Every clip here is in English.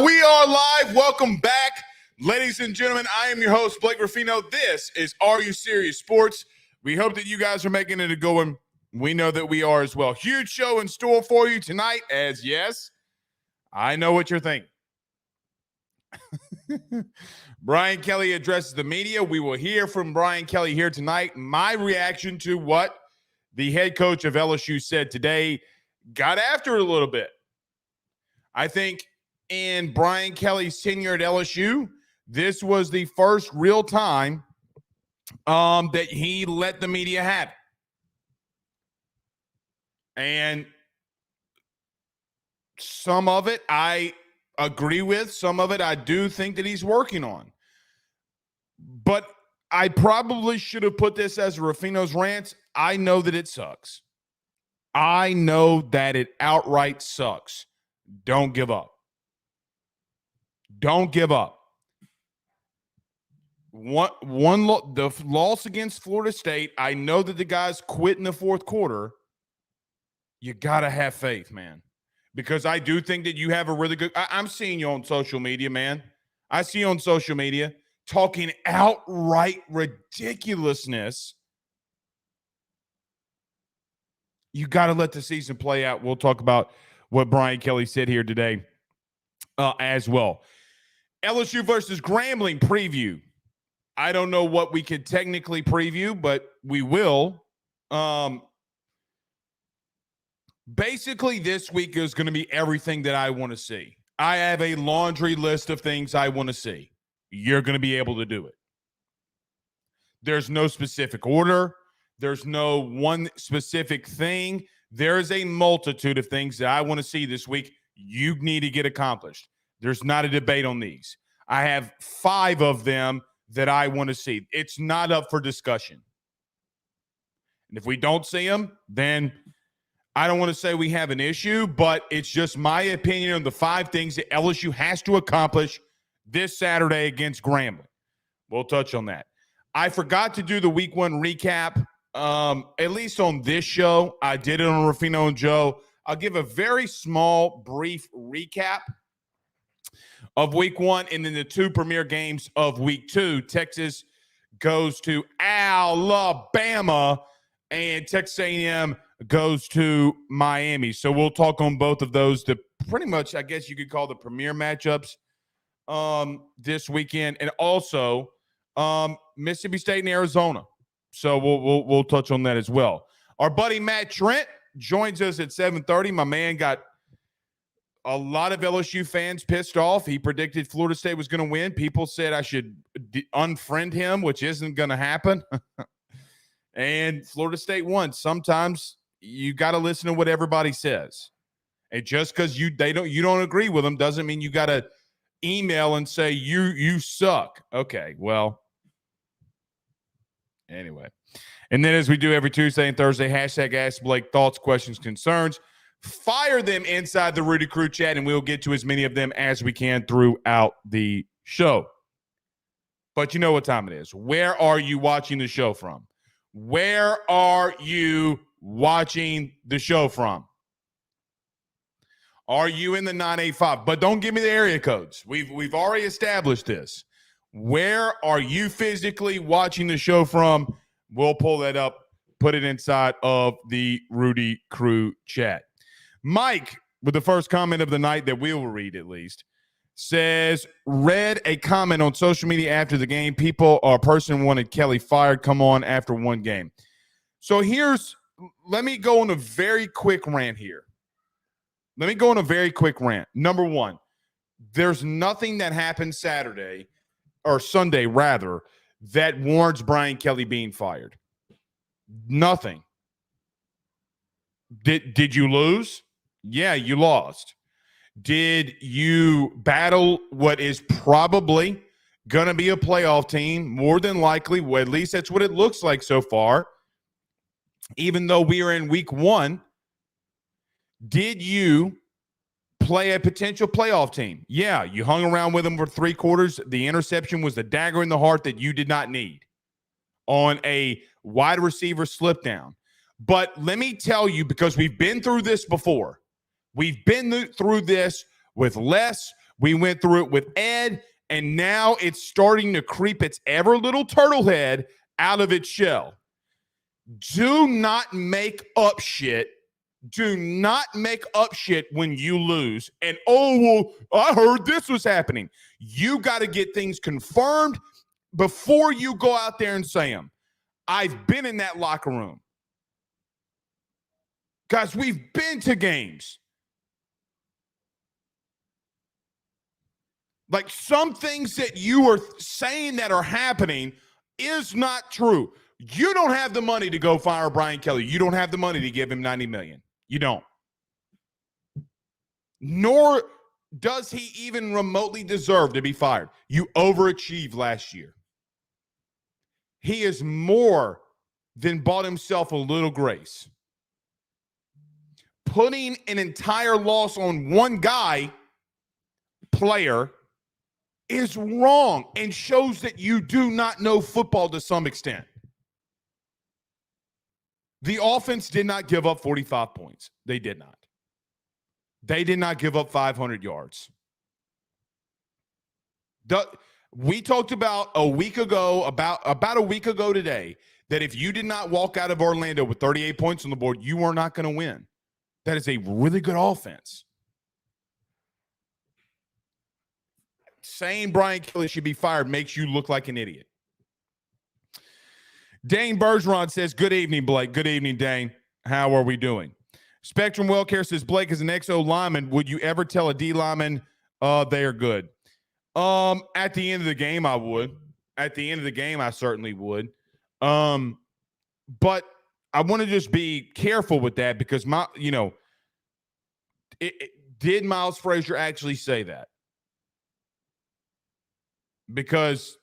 We are live. Welcome back, ladies and gentlemen. I am your host, Blake Rafino. This is Are You Serious Sports. We hope that you guys are making it a good one. We know that we are as well. Huge show in store for you tonight, as yes, I know what you're thinking. Brian Kelly addresses the media. We will hear from Brian Kelly here tonight. My reaction to what the head coach of LSU said today, got after it a little bit. I think in Brian Kelly's tenure at LSU, this was the first real time that he let the media have it. And some of it I agree with. Some of it I do think that he's working on. But I probably should have put this as Rafino's rant. I know that it sucks. I know that it outright sucks. Don't give up. Don't give up. The loss against Florida State, I know that the guys quit in the fourth quarter. You got to have faith, man. Because I do think that you have a really good – I'm seeing you on social media, man. I see you on social media talking outright ridiculousness. You got to let the season play out. We'll talk about what Brian Kelly said here today as well. LSU versus Grambling preview. I don't know what we could technically preview, but we will. Basically, this week is going to be everything that I want to see. I have a laundry list of things I want to see. You're going to be able to do it. There's no specific order. There's no one specific thing. There is a multitude of things that I want to see this week you need to get accomplished. There's not a debate on these. I have 5 of them that I want to see. It's not up for discussion. And if we don't see them, then I don't want to say we have an issue, but it's just my opinion on the 5 things that LSU has to accomplish this Saturday against Grambling. We'll touch on that. I forgot to do the Week 1 recap. At least on this show, I did it on Rafino and Joe. I'll give a very small, brief recap of Week 1 and then the 2 premier games of Week 2. Texas goes to Alabama and Texas A&M goes to Miami. So we'll talk on both of those. The pretty much, I guess you could call the premier matchups this weekend, and also Mississippi State and Arizona. So we'll touch on that as well. Our buddy Matt Trent joins us at 7:30. My man got a lot of LSU fans pissed off. He predicted Florida State was going to win. People said I should unfriend him, which isn't going to happen. And Florida State won. Sometimes you got to listen to what everybody says. And just because you don't agree with them doesn't mean you got to email and say you suck. Okay, well. Anyway, and then as we do every Tuesday and Thursday, hashtag Ask Blake, thoughts, questions, concerns. Fire them inside the Rudy Crew chat, and we'll get to as many of them as we can throughout the show. But you know what time it is. Where are you watching the show from? Where are you watching the show from? Are you in the 985? But don't give me the area codes. We've already established this. Where are you physically watching the show from? We'll pull that up, put it inside of the Rudy Crew chat. Mike, with the first comment of the night that we will read at least, says, read a comment on social media after the game. People or a person wanted Kelly fired. Come on, after one game. So let me go on a very quick rant here. Number one, there's nothing that happened Saturday or Sunday rather, that warrants Brian Kelly being fired. Nothing. Did you lose? Yeah, you lost. Did you battle what is probably going to be a playoff team? More than likely, well, at least that's what it looks like so far. Even though we are in Week 1, did you play a potential playoff team? Yeah, you hung around with them for 3 quarters. The interception was the dagger in the heart that you did not need on a wide receiver slip down. But let me tell you, because we've been through this before. We've been through this with Les, We went through it with Ed, and now it's starting to creep its ever little turtle head out of its shell. Do not make up shit. Do not make up shit when you lose. And, well, I heard this was happening. You got to get things confirmed before you go out there and say them. I've been in that locker room. Guys, we've been to games. Like, some things that you are saying that are happening is not true. You don't have the money to go fire Brian Kelly. You don't have the money to give him $90 million. You don't. Nor does he even remotely deserve to be fired. You overachieved last year. He has more than bought himself a little grace. Putting an entire loss on one player, is wrong and shows that you do not know football to some extent. The offense did not give up 45 points. They did not. They did not give up 500 yards. We talked about a week ago, about a week ago today, that if you did not walk out of Orlando with 38 points on the board, you are not going to win. That is a really good offense. Saying Brian Kelly should be fired makes you look like an idiot. Dane Bergeron says, good evening, Blake. Good evening, Dane. How are we doing? Spectrum Wellcare says, Blake is an XO lineman. Would you ever tell a D lineman they are good? At the end of the game, I would. At the end of the game, I certainly would. But I want to just be careful with that because did Miles Frazier actually say that? Because,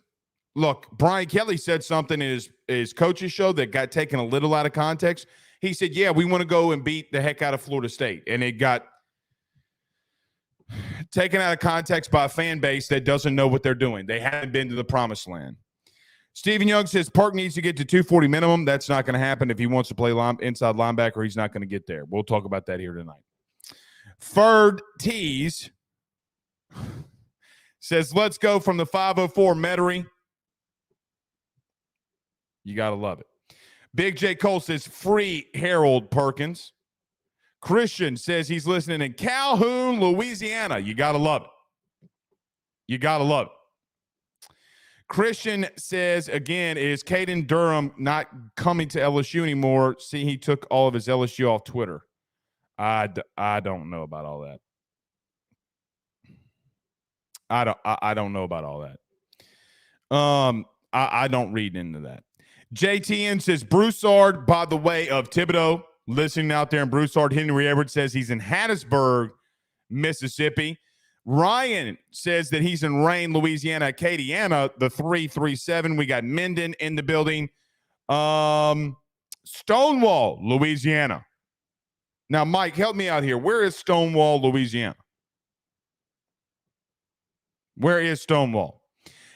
look, Brian Kelly said something in his coach's show that got taken a little out of context. He said, yeah, we want to go and beat the heck out of Florida State. And it got taken out of context by a fan base that doesn't know what they're doing. They haven't been to the promised land. Stephen Young says Park needs to get to 240 minimum. That's not going to happen. If he wants to play inside linebacker, he's not going to get there. We'll talk about that here tonight. Third Tease says, let's go from the 504 Metairie. You got to love it. Big J. Cole says, free Harold Perkins. Christian says he's listening in Calhoun, Louisiana. You got to love it. You got to love it. Christian says, again, is Caden Durham not coming to LSU anymore? See, he took all of his LSU off Twitter. I don't know about all that. I don't know about all that. I don't read into that. JTN says Broussard, by the way, of Thibodeau, listening out there in Broussard. Henry Everett says he's in Hattiesburg, Mississippi. Ryan says that he's in Rain, Louisiana, Acadiana, the 337. We got Minden in the building. Stonewall, Louisiana. Now, Mike, help me out here. Where is Stonewall, Louisiana? Where is Stonewall?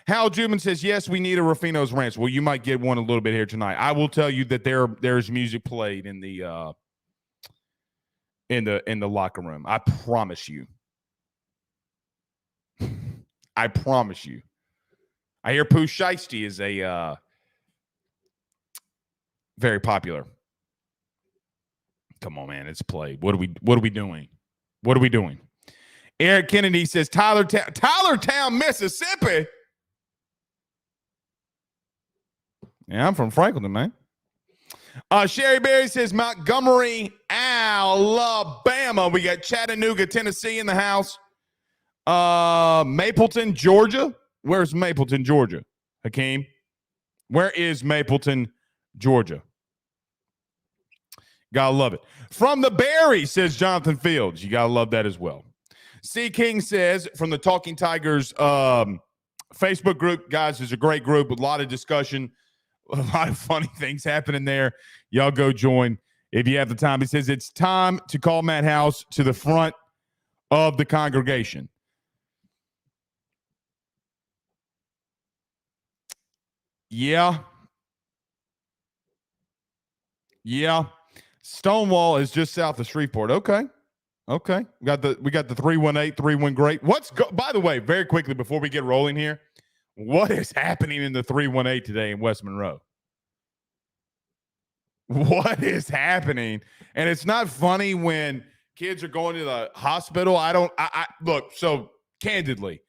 Hal Jubin says, yes, we need a Rafino's Ranch. Well, you might get one a little bit here tonight. I will tell you that there's music played in the locker room. I promise you. I promise you. I hear Pooh Shiesty is a very popular. Come on, man. It's played. What are we doing? What are we doing? Eric Kennedy says Tylertown, Mississippi. Yeah, I'm from Franklinton, man. Sherry Berry says Montgomery, Alabama. We got Chattanooga, Tennessee in the house. Mapleton, Georgia. Where's Mapleton, Georgia? Hakeem? Where is Mapleton, Georgia? Gotta love it. From the Berry, says Jonathan Fields. You gotta love that as well. C. King says from the Talking Tigers Facebook group, guys, there's a great group with a lot of discussion, a lot of funny things happening there. Y'all go join if you have the time. He says it's time to call Matt House to the front of the congregation. Yeah. Stonewall is just south of Shreveport. Okay. Okay. We got the 318, 3-1 great. By the way, very quickly before we get rolling here, what is happening in the 318 today in West Monroe? What is happening? And it's not funny when kids are going to the hospital. I look, so candidly,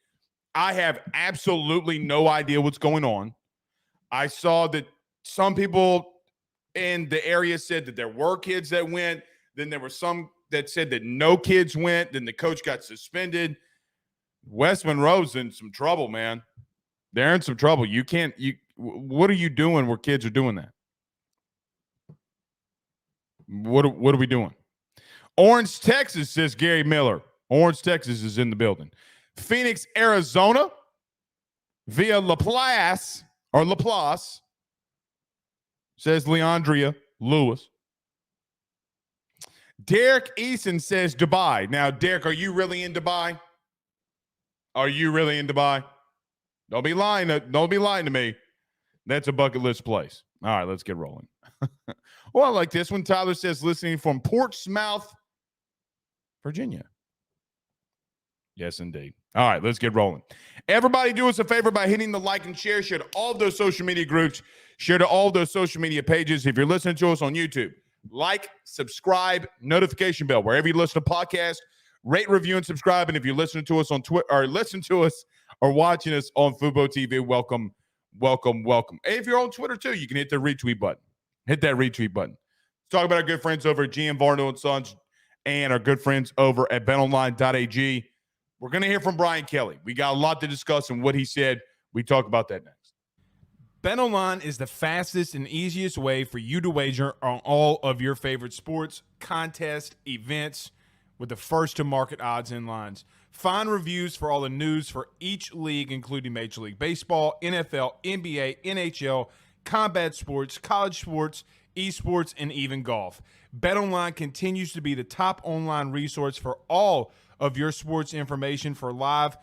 I have absolutely no idea what's going on. I saw that some people in the area said that there were kids that went. Then there were some that said that no kids went. Then the coach got suspended. West Monroe's in some trouble, man. They're in some trouble. What are you doing where kids are doing that? What are we doing? Orange, Texas, says Gary Miller. Orange, Texas is in the building. Phoenix, Arizona, via Laplace, says Leandria Lewis. Derek Eason says Dubai. Now, Derek, are you really in Dubai? Are you really in Dubai? Don't be lying to me. That's a bucket list place. All right, let's get rolling. Well, I like this one. Tyler says listening from Portsmouth, Virginia. Yes, indeed. All right, let's get rolling. Everybody do us a favor by hitting the like and share. Share to all of those social media groups. Share to all of those social media pages. If you're listening to us on YouTube, like, subscribe, notification bell. Wherever you listen to podcasts, rate, review, and subscribe. And if you're listening to us on Twitter or watching us on Fubo TV, welcome. And if you're on Twitter too, you can hit the retweet button. Hit that retweet button. Let's talk about our good friends over at GM Varno & Sons and our good friends over at betonline.ag. We're going to hear from Brian Kelly. We got a lot to discuss and what he said. We talk about that next. BetOnline is the fastest and easiest way for you to wager on all of your favorite sports, contests, events with the first-to-market odds and lines. Find reviews for all the news for each league, including Major League Baseball, NFL, NBA, NHL, combat sports, college sports, esports, and even golf. BetOnline continues to be the top online resource for all of your sports information for live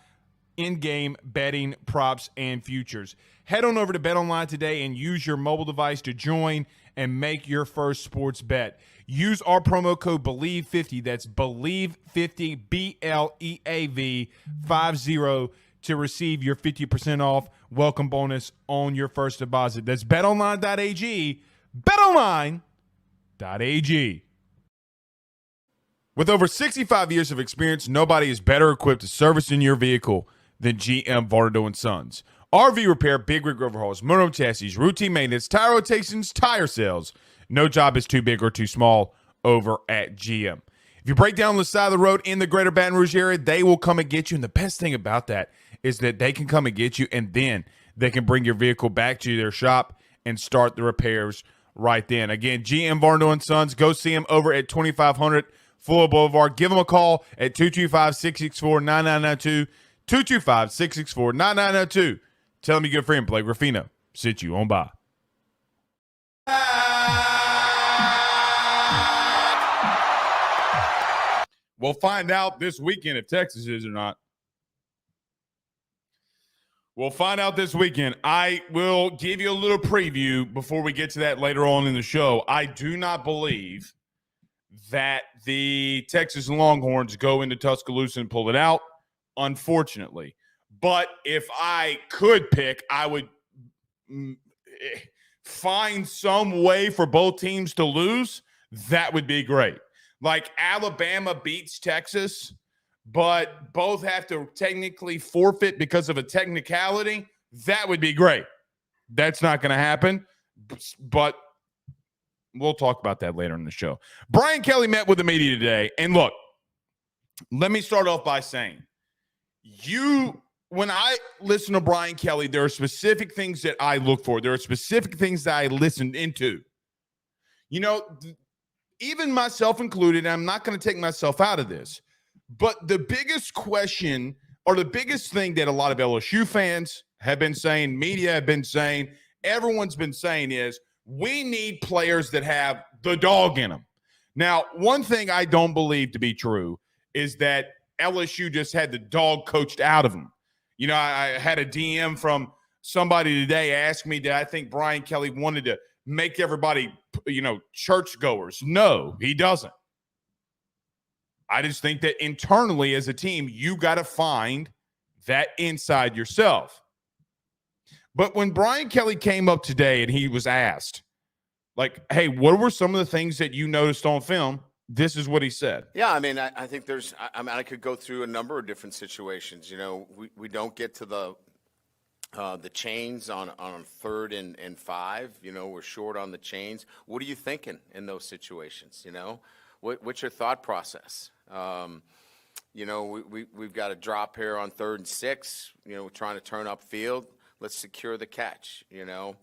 in-game betting, props, and futures. Head on over to BetOnline today and use your mobile device to join and make your first sports bet. Use our promo code BELIEVE50, that's BELIEVE50, BLEAV 50, to receive your 50% off welcome bonus on your first deposit. That's betonline.ag, betonline.ag. With over 65 years of experience, nobody is better equipped to service in your vehicle than GM Varno & Sons. RV repair, big rig overhauls, motor chassis, routine maintenance, tire rotations, tire sales. No job is too big or too small over at GM. If you break down the side of the road in the greater Baton Rouge area, they will come and get you. And the best thing about that is that they can come and get you, and then they can bring your vehicle back to their shop and start the repairs right then. Again, GM Varno & Sons. Go see them over at 2500 Fuller Boulevard. Give them a call at 225-664-9992, 225-664-9992. Tell them your good friend Blake Rafino sent you on by. We'll find out this weekend if Texas is or not. We'll find out this weekend. I will give you a little preview before we get to that later on in the show. I do not believe that the Texas Longhorns go into Tuscaloosa and pull it out, unfortunately. But if I could pick, I would find some way for both teams to lose. That would be great. Like Alabama beats Texas, but both have to technically forfeit because of a technicality. That would be great. That's not going to happen, but we'll talk about that later in the show. Brian Kelly met with the media today, and look, let me start off by saying, when I listen to Brian Kelly, there are specific things that I look for. There are specific things that I listened into. You know, even myself included, I'm not going to take myself out of this, but the biggest question or the biggest thing that a lot of LSU fans have been saying, media have been saying, everyone's been saying is we need players that have the dog in them. Now, one thing I don't believe to be true is that LSU just had the dog coached out of them. You know, I had a DM from somebody today ask me, did I think Brian Kelly wanted to make everybody, churchgoers? No, he doesn't. I just think that internally as a team, you got to find that inside yourself. But when Brian Kelly came up today and he was asked, like, hey, what were some of the things that you noticed on film? This is what he said. Yeah, I mean, I think there's – I mean, I could go through a number of different situations. You know, we don't get to the chains on 3rd and 5. You know, we're short on the chains. What are you thinking in those situations, you know? What's your thought process? You know, we've got a drop here on 3rd and 6. You know, we're trying to turn upfield. Let's secure the catch, you know.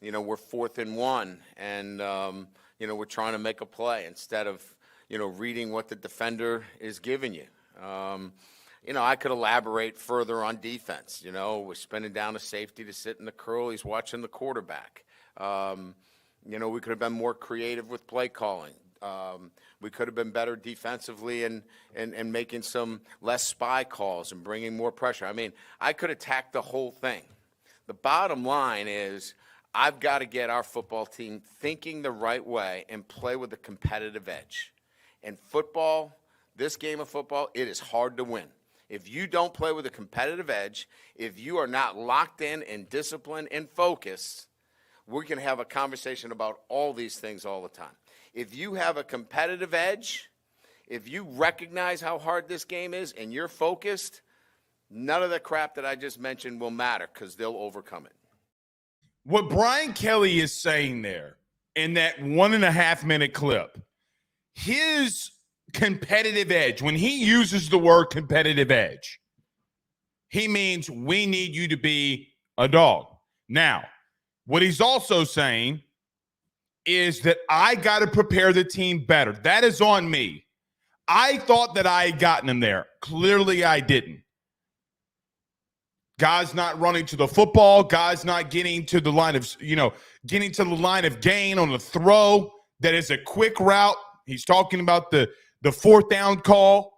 You know, we're 4th and 1, and you know, we're trying to make a play instead of, you know, reading what the defender is giving you. You know, I could elaborate further on defense. You know, we're spinning down a safety to sit in the curl. He's watching the quarterback. You know, we could have been more creative with play calling. We could have been better defensively and making some less spy calls and bringing more pressure. I mean, I could attack the whole thing. The bottom line is I've got to get our football team thinking the right way and play with a competitive edge. And football, this game of football, it is hard to win. If you don't play with a competitive edge, if you are not locked in and disciplined and focused, we can have a conversation about all these things all the time. If you have a competitive edge, if you recognize how hard this game is and you're focused, none of the crap that I just mentioned will matter because they'll overcome it. What Brian Kelly is saying there in that 1.5 minute clip, his competitive edge, when he uses the word competitive edge, he means we need you to be a dog. Now, what he's also saying is that I got to prepare the team better. That is on me. I thought that I had gotten him there. Clearly, I didn't. Guys not running to the football, guys not getting to the line of, getting to the line of gain on a throw that is a quick route. He's talking about the 4th down call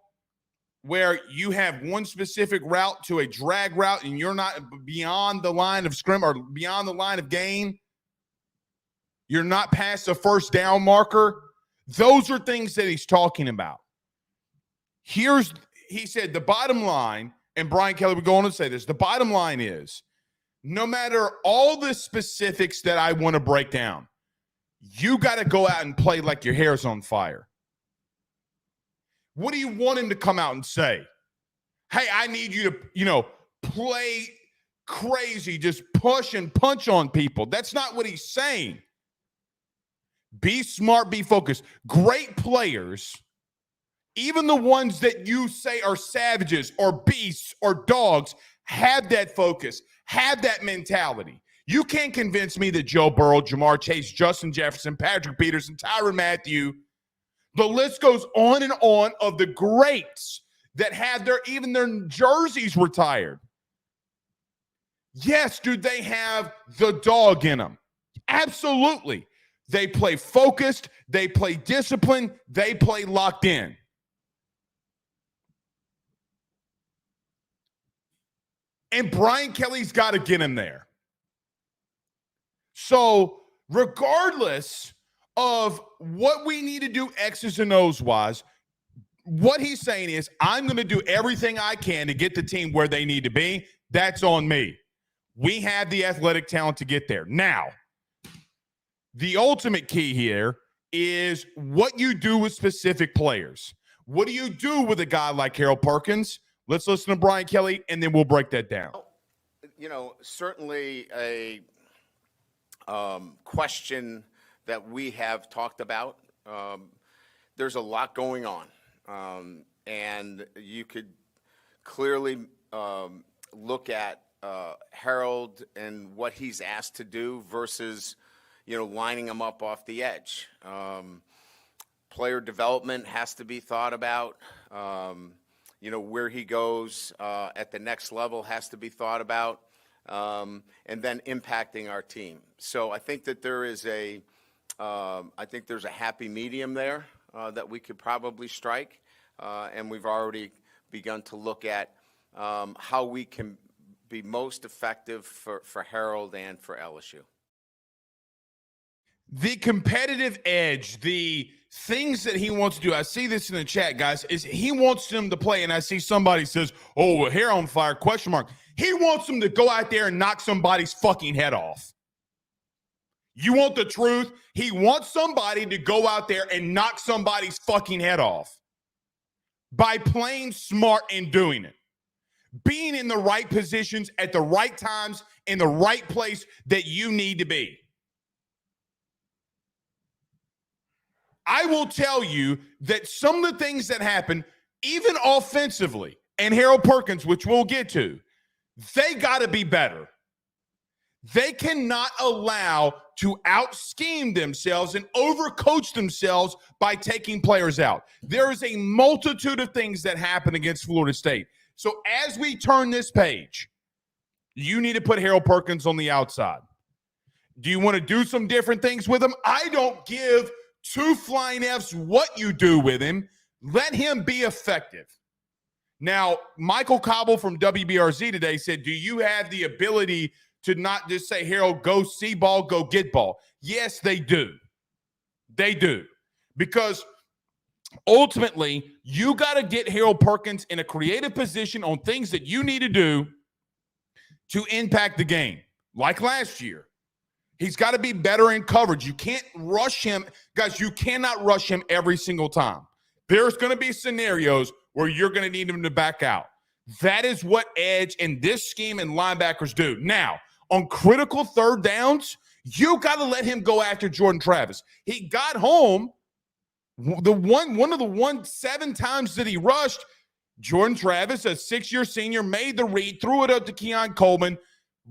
where you have one specific route to a drag route and you're not beyond the line of scrim or beyond the line of gain. You're not past the 1st down marker. Those are things that he's talking about. He said the bottom line, and Brian Kelly would go on to say this, the bottom line is no matter all the specifics that I want to break down, you got to go out and play like your hair's on fire. What do you want him to come out and say? Hey, I need you to, play crazy, just push and punch on people. That's not what he's saying. Be smart, be focused. Great players, even the ones that you say are savages or beasts or dogs, have that focus, have that mentality. You can't convince me that Joe Burrow, Jamar Chase, Justin Jefferson, Patrick Peterson, Tyrann Mathieu, the list goes on and on of the greats that have even their jerseys retired. Yes, do they have the dog in them? Absolutely. They play focused, they play disciplined, they play locked in. And Brian Kelly's got to get him there. So regardless of what we need to do X's and O's wise, what he's saying is I'm going to do everything I can to get the team where they need to be. That's on me. We have the athletic talent to get there. Now, the ultimate key here is what you do with specific players. What do you do with a guy like Harold Perkins? Let's listen to Brian Kelly, and then we'll break that down. Certainly a question that we have talked about. There's a lot going on, and you could clearly look at Harold and what he's asked to do versus, lining him up off the edge. Player development has to be thought about. Where he goes at the next level has to be thought about, and then impacting our team. So I think that there's a happy medium there that we could probably strike, and we've already begun to look at how we can be most effective for Harold and for LSU. The competitive edge, the things that he wants to do. I see this in the chat, guys, is he wants them to play, and I see somebody says, oh, well, hair on fire, question mark. He wants them to go out there and knock somebody's fucking head off. You want the truth? He wants somebody to go out there and knock somebody's fucking head off by playing smart and doing it. Being in the right positions at the right times in the right place that you need to be. I will tell you that some of the things that happen, even offensively, and Harold Perkins, which we'll get to, they got to be better. They cannot allow to out-scheme themselves and overcoach themselves by taking players out. There is a multitude of things that happen against Florida State. So as we turn this page, you need to put Harold Perkins on the outside. Do you want to do some different things with him? I don't give two flying F's what you do with him. Let him be effective. Now, Michael Cobble from WBRZ today said, do you have the ability to not just say, Harold, go see ball, go get ball? Yes, they do. They do. Because ultimately, you got to get Harold Perkins in a creative position on things that you need to do to impact the game. Like last year. He's got to be better in coverage. You can't rush him. Guys, you cannot rush him every single time. There's going to be scenarios where you're going to need him to back out. That is what edge and this scheme and linebackers do. Now, on critical third downs, you got to let him go after Jordan Travis. He got home. One of the 7 times that he rushed, Jordan Travis, a 6-year senior, made the read, threw it up to Keon Coleman,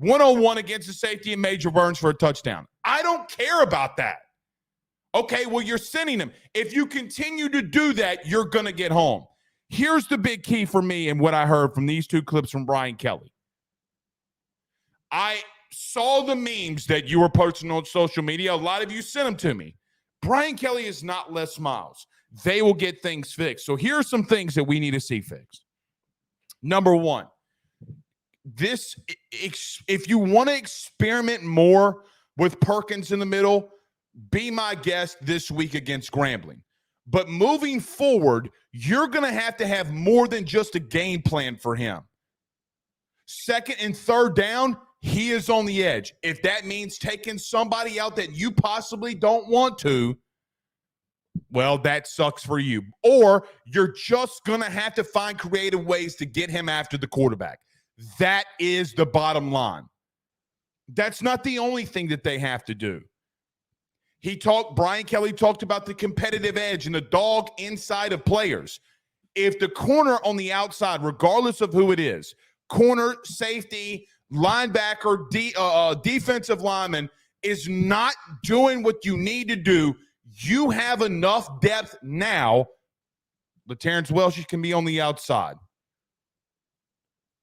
1-on-1 against the safety and Major Burns for a touchdown. I don't care about that. Okay, well, you're sending him. If you continue to do that, you're going to get home. Here's the big key for me and what I heard from these 2 clips from Brian Kelly. I saw the memes that you were posting on social media. A lot of you sent them to me. Brian Kelly is not Les Miles. They will get things fixed. So here are some things that we need to see fixed. Number 1, if you want to experiment more with Perkins in the middle, be my guest this week against Grambling. But moving forward, you're going to have more than just a game plan for him. Second and third down, he is on the edge. If that means taking somebody out that you possibly don't want to, well, that sucks for you. Or you're just going to have to find creative ways to get him after the quarterback. That is the bottom line. That's not the only thing that they have to do. Brian Kelly talked about the competitive edge and the dog inside of players. If the corner on the outside, regardless of who it is, corner, safety, linebacker, defensive lineman, is not doing what you need to do, you have enough depth now. LaTerrence Welsh can be on the outside.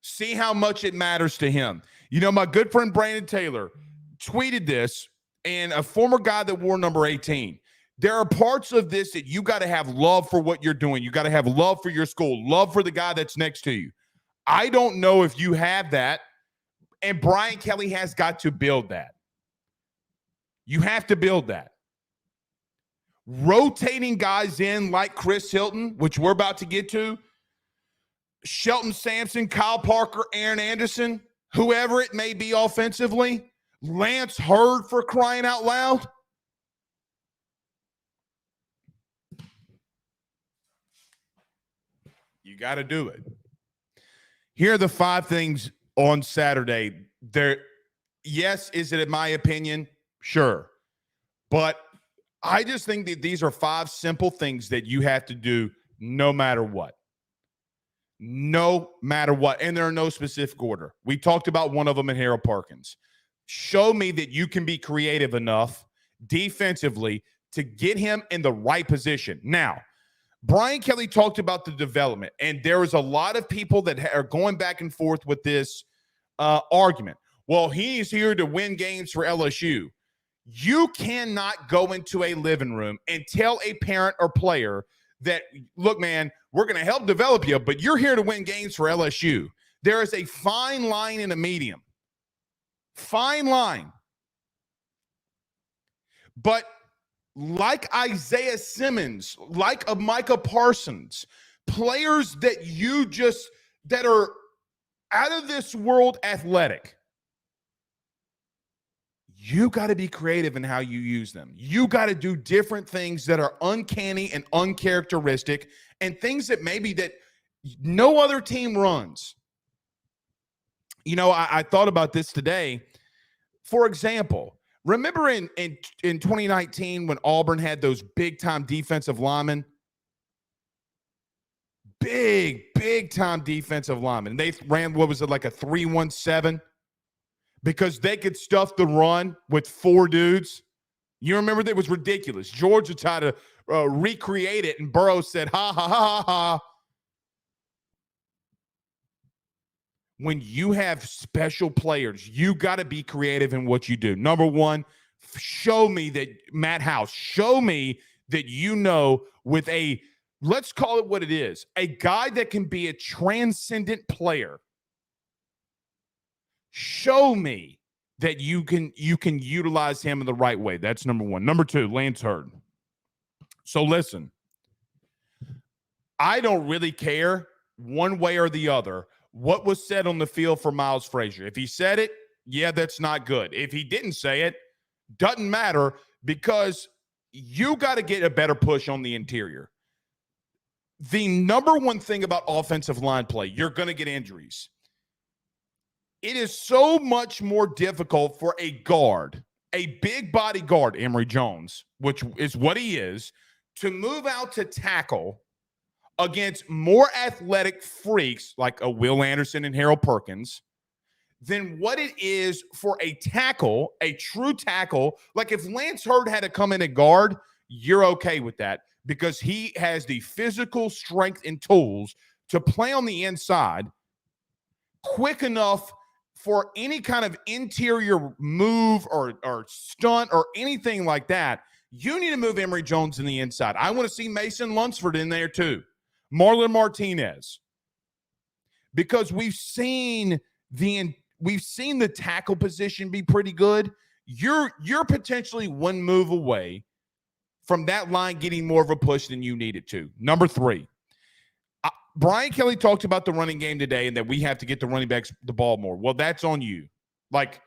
See how much it matters to him. You know, my good friend Brandon Taylor tweeted this, and a former guy that wore number 18. There are parts of this that you got to have love for what you're doing. You got to have love for your school, love for the guy that's next to you. I don't know if you have that, and Brian Kelly has got to build that. You have to build that. Rotating guys in like Chris Hilton, which we're about to get to, Shelton Sampson, Kyle Parker, Aaron Anderson, whoever it may be offensively, Lance Hurd, for crying out loud. You got to do it. Here are the 5 things on Saturday. Yes, is it in my opinion? Sure. But I just think that these are 5 simple things that you have to do no matter what. No matter what. And they're in no specific order. We talked about one of them in Harold Perkins. Show me that you can be creative enough defensively to get him in the right position. Now, Brian Kelly talked about the development, and there is a lot of people that are going back and forth with this argument. Well, he's here to win games for LSU. You cannot go into a living room and tell a parent or player that, look, man, we're going to help develop you, but you're here to win games for LSU. There is a fine line in a medium. Fine line. But like Isaiah Simmons, like a Micah Parsons, players that are out of this world athletic. You got to be creative in how you use them. You got to do different things that are uncanny and uncharacteristic and things that maybe that no other team runs. You know, I thought about this today. For example, remember in 2019 when Auburn had those big-time defensive linemen? Big-time defensive linemen. They ran, what was it, like a 3-1-7? Because they could stuff the run with 4 dudes. You remember that? It was ridiculous. Georgia tried to recreate it, and Burrow said, ha, ha, ha, ha, ha. When you have special players, you got to be creative in what you do. Number one, show me that, Matt House, show me that you know with a, let's call it what it is, a guy that can be a transcendent player. Show me that you can utilize him in the right way. That's number one. Number two, Lance Hurd. So listen, I don't really care one way or the other what was said on the field for Miles Frazier. If he said it, yeah, that's not good. If he didn't say it, doesn't matter, because you got to get a better push on the interior. The number one thing about offensive line play, you're going to get injuries. It is so much more difficult for a guard, a big body guard, Emory Jones, which is what he is, to move out to tackle against more athletic freaks like a Will Anderson and Harold Perkins than what it is for a tackle, a true tackle. Like if Lance Hurd had to come in and guard, you're okay with that because he has the physical strength and tools to play on the inside quick enough for any kind of interior move or stunt or anything like that. You need to move Emory Jones in the inside. I want to see Mason Lunsford in there too. Marlon Martinez. Because we've seen the tackle position be pretty good. You're potentially one move away from that line getting more of a push than you need it to. Number three, Brian Kelly talked about the running game today and that we have to get the running backs the ball more. Well, that's on you. Like,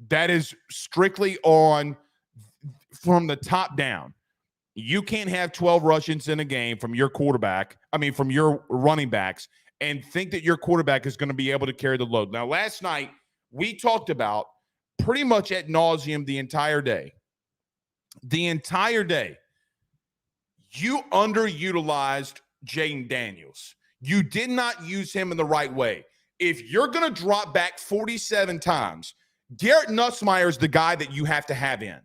that is strictly on from the top down. You can't have 12 rushes in a game from your from your running backs and think that your quarterback is going to be able to carry the load. Now, last night, we talked about pretty much ad nauseum the entire day. The entire day, you underutilized Jaden Daniels. You did not use him in the right way. If you're going to drop back 47 times, Garrett Nussmeier is the guy that you have to have in.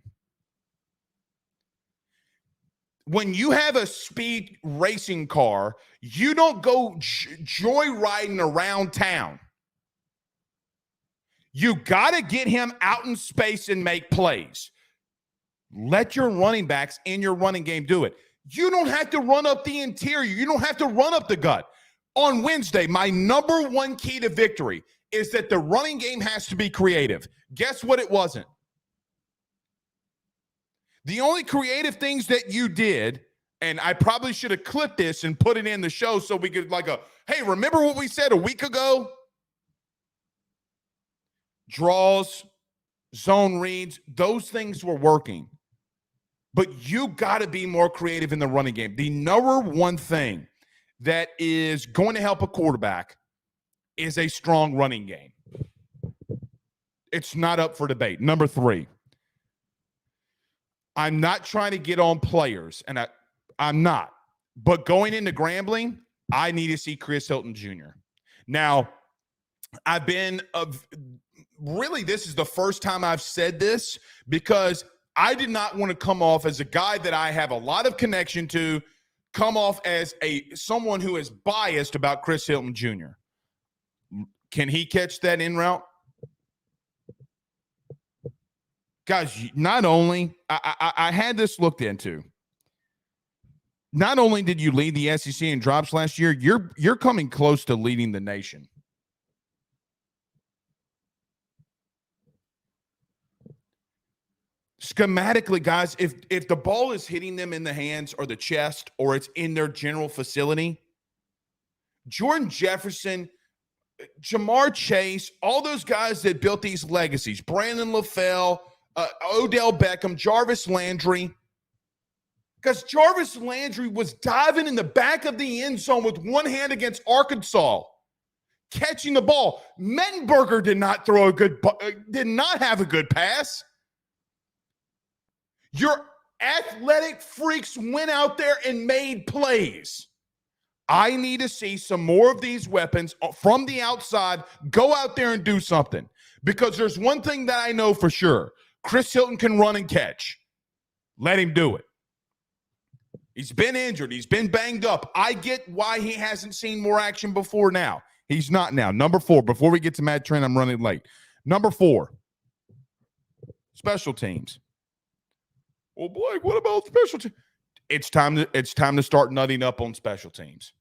When you have a speed racing car, you don't go joyriding around town. You got to get him out in space and make plays. Let your running backs in your running game do it. You don't have to run up the interior. You don't have to run up the gut. On Wednesday, my number one key to victory is that the running game has to be creative. Guess what it wasn't? The only creative things that you did, and I probably should have clipped this and put it in the show so we could hey, remember what we said a week ago? Draws, zone reads, those things were working. But you got to be more creative in the running game. The number one thing that is going to help a quarterback is a strong running game. It's not up for debate. Number three, I'm not trying to get on players, and I'm not. But going into Grambling, I need to see Chris Hilton Jr. Now, really, this is the first time I've said this because I did not want to come off as a guy that I have a lot of connection to, come off as someone who is biased about Chris Hilton Jr. Can he catch that in route? Guys, not only I had this looked into. Not only did you lead the SEC in drops last year, you're coming close to leading the nation. schematically, guys, if the ball is hitting them in the hands or the chest or it's in their general facility, Jordan Jefferson, Jamar Chase, all those guys that built these legacies, Brandon LaFell, Odell Beckham, Jarvis Landry, because Jarvis Landry was diving in the back of the end zone with one hand against Arkansas, catching the ball. Mettenberger did not have a good pass. Your athletic freaks went out there and made plays. I need to see some more of these weapons from the outside go out there and do something, because there's one thing that I know for sure. Chris Hilton can run and catch. Let him do it. He's been injured. He's been banged up. I get why he hasn't seen more action before now. He's not now. Number 4, before we get to Matt Trent, I'm running late. Number 4, special teams. Well, Blake, what about special teams? It's time to start nutting up on special teams.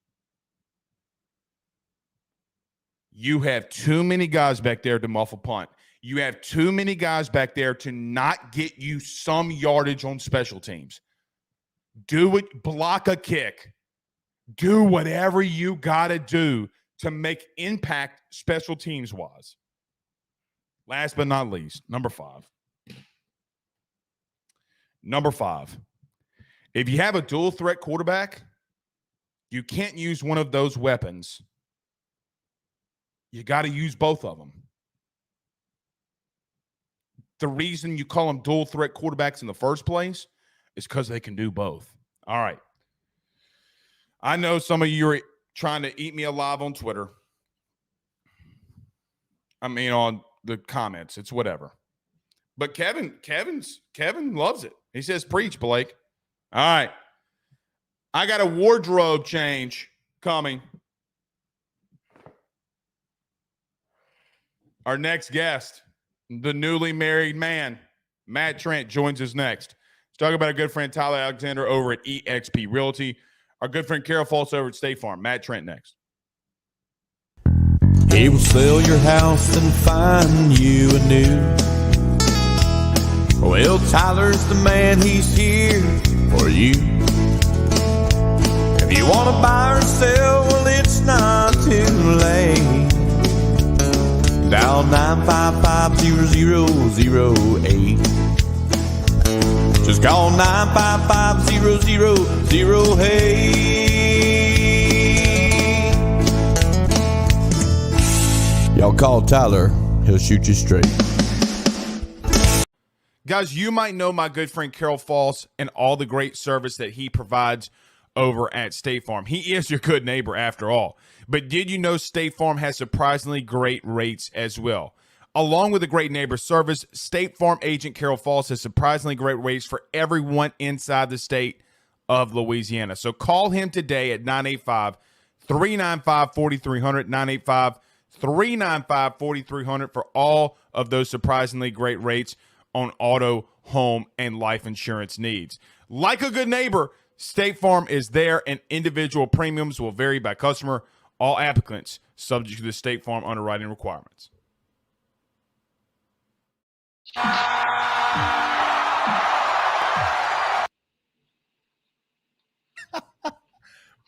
You have too many guys back there to muff a punt. You have too many guys back there to not get you some yardage on special teams. Do it, block a kick. Do whatever you got to do to make impact special teams wise. Last but not least, number 5. Number 5. If you have a dual threat quarterback, you can't use one of those weapons. You got to use both of them. The reason you call them dual threat quarterbacks in the first place is because they can do both. All right. I know some of you are trying to eat me alive on Twitter. I mean, on the comments. It's whatever. But Kevin loves it. He says, preach, Blake. All right. I got a wardrobe change coming. Our next guest, the newly married man, Matt Trent, joins us next. Let's talk about our good friend Tyler Alexander over at eXp Realty. Our good friend Carol Falls over at State Farm. Matt Trent next. He will sell your house and find you a new. Well, Tyler's the man, he's here for you. If you want to buy or sell, well, it's not too late. Dial 955-0008. Just call 955-0008. Y'all call Tyler, he'll shoot you straight. Guys, you might know my good friend Carol Falls and all the great service that he provides over at State Farm. He is your good neighbor after all. But did you know State Farm has surprisingly great rates as well? Along with the great neighbor service, State Farm agent Carol Falls has surprisingly great rates for everyone inside the state of Louisiana. So call him today at 985-395-4300, 985-395-4300 for all of those surprisingly great rates on auto, home, and life insurance needs. Like a good neighbor, State Farm is there, and individual premiums will vary by customer. All applicants subject to the State Farm underwriting requirements.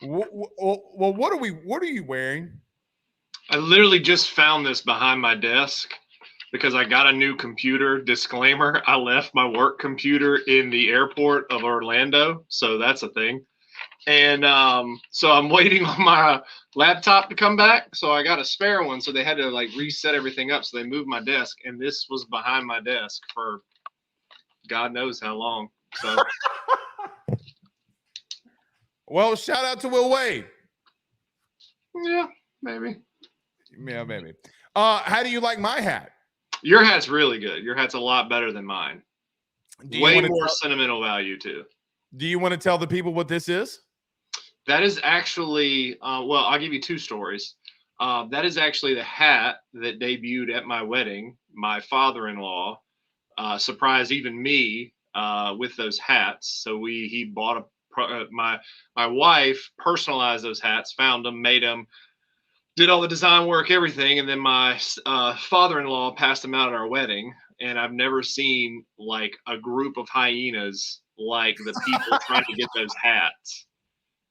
Well, what are you wearing? I literally just found this behind my desk because I got a new computer. Disclaimer, I left my work computer in the airport of Orlando, so that's a thing. And so I'm waiting on my laptop to come back, so I got a spare one, so they had to like reset everything up, so they moved my desk, and this was behind my desk for God knows how long. So Well, shout out to Will Wade. yeah, maybe. Yeah, maybe. How do you like my hat? Your hat's really good. Your hat's a lot better than mine. Way more sentimental value too. Do you want to tell the people what this is? That is actually, well, I'll give you two stories. That is actually the hat that debuted at my wedding. My father-in-law surprised even me with those hats. So he bought my wife personalized those hats, found them, made them, did all the design work, everything, and then my father-in-law passed them out at our wedding. and I've never seen like a group of hyenas like the people trying to get those hats.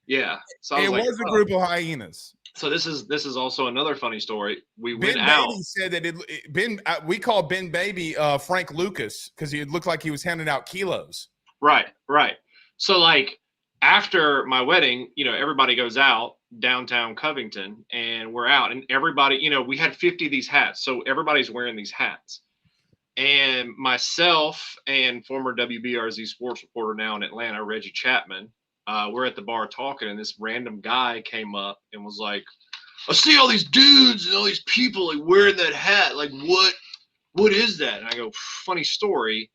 Yeah. So I was It like, was a group of hyenas. So this is also another funny story. We Ben went out. Baby said that we call Ben Baby Frank Lucas because he looked like he was handing out kilos. Right. So like after my wedding, everybody goes out downtown Covington, and we're out, and everybody, we had 50 of these hats, so everybody's wearing these hats. And myself and former WBRZ sports reporter now in Atlanta, Reggie Chapman, we're at the bar talking, and this random guy came up and was like, I see all these dudes and all these people like wearing that hat. Like, what is that? And I go, funny story.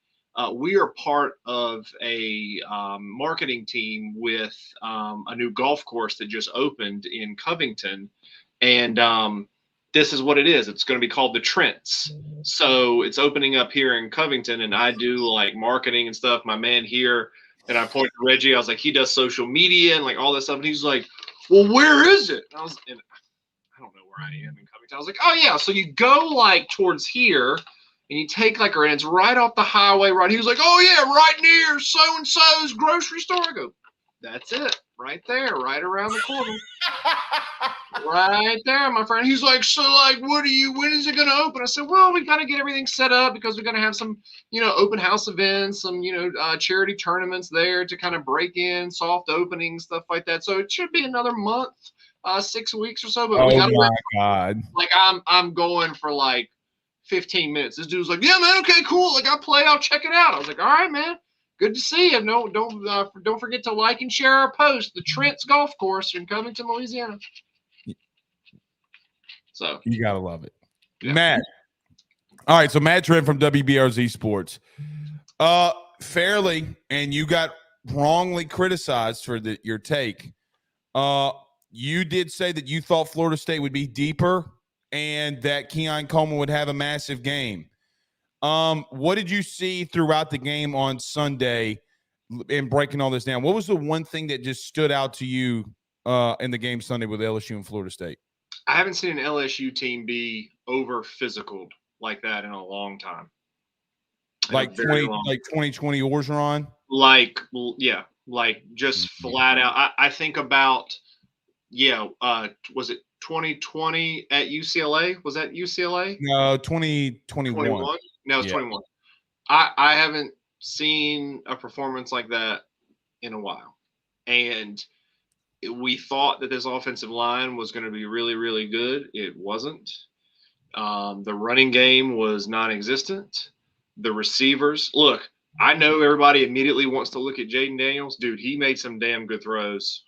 We are part of a marketing team with a new golf course that just opened in Covington. And this is what it is. It's going to be called the Trents. So it's opening up here in Covington, and I do like marketing and stuff. My man here, and I pointed to Reggie. I was like, he does social media and like all this stuff. And he's like, well, where is it? And I don't know where I am in Covington. I was like, oh yeah. So you go like towards here, and you take like, and it's right off the highway, right? He was like, oh yeah, right near so-and-so's grocery store. I go, that's it, right there, right around the corner. Right there, my friend. He's like, so like, when is it going to open? I said, well, we got to get everything set up because we're going to have some, open house events, some, charity tournaments there to kind of break in, soft opening, stuff like that. So it should be another month, 6 weeks or so. But we got my God. Like I'm going for like 15 minutes. This dude's like, yeah, man, okay, cool. Like I'll check it out. I was like, all right, man. Good to see you. No, don't forget to like and share our post. The Trent's Golf Course in Covington, Louisiana. So you gotta love it, yeah. Matt. All right, so Matt Trent from WBRZ Sports. Fairly, and you got wrongly criticized for your take. You did say that you thought Florida State would be deeper and that Keon Coleman would have a massive game. What did you see throughout the game on Sunday in breaking all this down? What was the one thing that just stood out to you in the game Sunday with LSU and Florida State? I haven't seen an LSU team be over physical like that in a long time. Like 2020 Orgeron? Like, yeah, like just flat out. I think about, was it 2020 at UCLA? Was that UCLA? No, 2021. 21? No, it's 21. I haven't seen a performance like that in a while. And we thought that this offensive line was going to be really, really good. It wasn't. The running game was non-existent. The receivers, look, I know everybody immediately wants to look at Jaden Daniels. Dude, he made some damn good throws.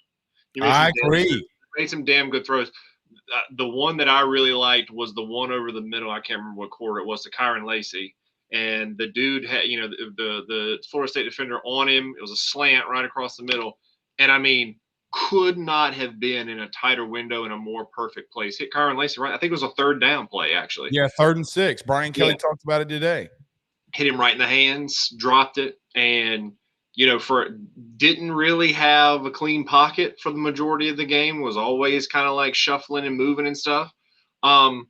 I agree. Made some damn good throws. The one that I really liked was the one over the middle. I can't remember what quarter it was, to Kyron Lacey. And the dude had, the Florida State defender on him. It was a slant right across the middle. And I mean, could not have been in a tighter window in a more perfect place. Hit Kyron Lacey right. I think it was a third down play, actually. Yeah, 3rd and 6. Brian Kelly talked about it today. Hit him right in the hands, dropped it, and didn't really have a clean pocket for the majority of the game. Was always kind of like shuffling and moving and stuff. I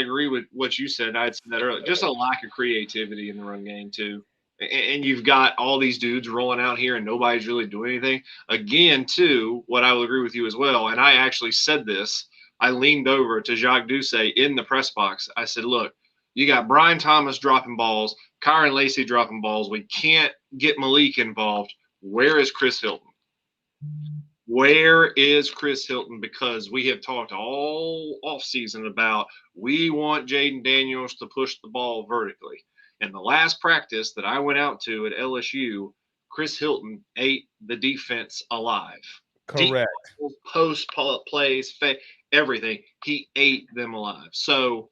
agree with what you said. I had said that earlier. Just a lack of creativity in the run game too. And you've got all these dudes rolling out here and nobody's really doing anything. Again, too, what I will agree with you as well, and I actually said this, I leaned over to Jacques Doucet in the press box. I said, look, you got Brian Thomas dropping balls, Kyron Lacey dropping balls. We can't get Malik involved. Where is Chris Hilton? Where is Chris Hilton? Because we have talked all offseason about we want Jaden Daniels to push the ball vertically. In the last practice that I went out to at LSU, Chris Hilton ate the defense alive. Correct. Post plays, everything. He ate them alive. So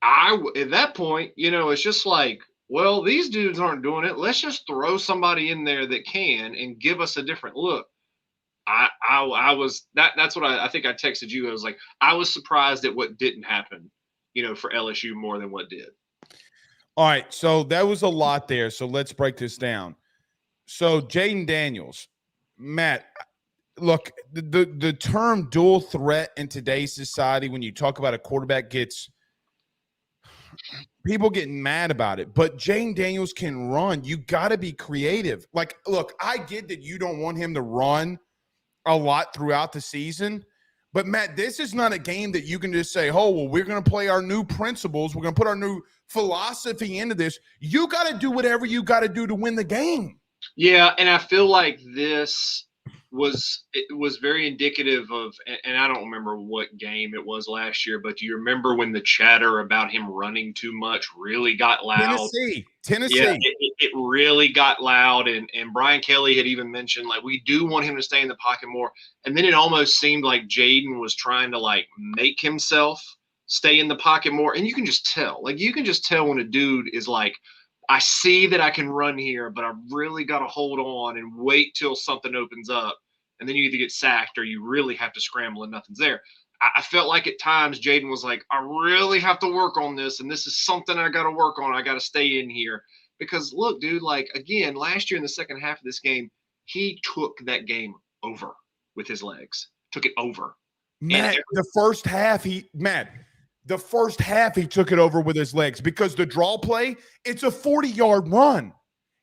at that point, it's just like, well, these dudes aren't doing it. Let's just throw somebody in there that can and give us a different look. I was that's what I think I texted you. I was like, I was surprised at what didn't happen, for LSU more than what did. All right, so that was a lot there. So let's break this down. So Jaden Daniels, Matt, look, the term dual threat in today's society, when you talk about a quarterback gets people getting mad about it, but Jane Daniels can run. You got to be creative. Like, look, I get that you don't want him to run a lot throughout the season, but Matt, this is not a game that you can just say, oh, well, we're going to play our new principles. We're going to put our new philosophy into this. You got to do whatever you got to do to win the game. Yeah, and I feel like this was very indicative of, and I don't remember what game it was last year, but do you remember when the chatter about him running too much really got loud? Tennessee. Yeah, it really got loud, and Brian Kelly had even mentioned, like, we do want him to stay in the pocket more, and then it almost seemed like Jaden was trying to, like, make himself stay in the pocket more, and you can just tell. Like, you can just tell when a dude is like, I see that I can run here, but I really got to hold on and wait till something opens up. And then you either get sacked or you really have to scramble and nothing's there. I felt like at times Jaden was like, I really have to work on this. And this is something I got to work on. I got to stay in here. Because look, dude, like, again, last year in the second half of this game, he took that game over with his legs. Took it over. Matt, the first half he took it over with his legs because the draw play, it's a 40-yard run.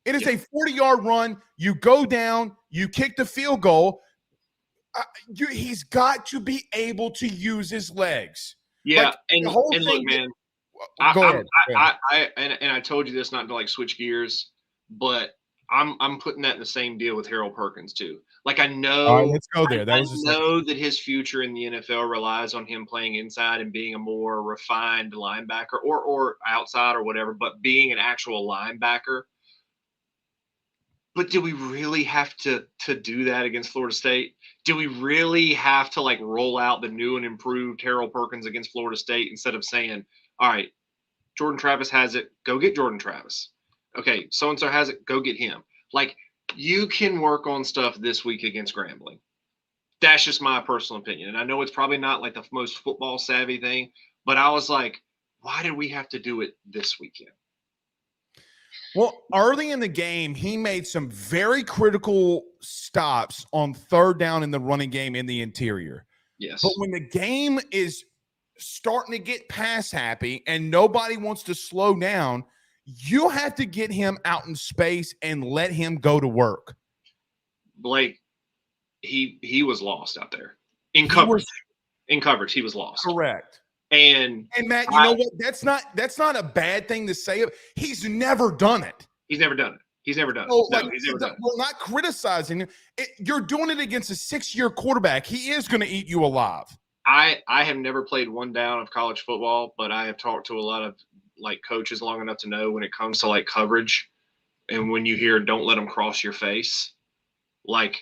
It is a 40-yard run. You go down, you kick the field goal. He's got to be able to use his legs. Yeah, like, and look, man, go ahead. I told you this not to, like, switch gears, but I'm putting that in the same deal with Harold Perkins too. Like, I know, all right, let's go there. I know that his future in the NFL relies on him playing inside and being a more refined linebacker or outside or whatever, but being an actual linebacker. But do we really have to do that against Florida State? Do we really have to, like, roll out the new and improved Harold Perkins against Florida State instead of saying, all right, Jordan Travis has it, go get Jordan Travis. Okay, so-and-so has it, go get him. Like, you can work on stuff this week against Grambling. That's just my personal opinion. And I know it's probably not, like, the most football savvy thing, but I was like, why did we have to do it this weekend? Well, early in the game, he made some very critical stops on third down in the running game in the interior. Yes. But when the game is starting to get pass happy and nobody wants to slow down, you have to get him out in space and let him go to work. Blake, he was lost out there. In coverage, he was lost. Correct. And Matt, you know what? That's not a bad thing to say. He's never done it. He's never done it. He's never done it. Oh, No, he's never done it. We're not criticizing him. You're doing it against a 6-year quarterback. He is going to eat you alive. I have never played one down of college football, but I have talked to a lot of, like, coaches long enough to know when it comes to, like, coverage and when you hear don't let them cross your face. Like,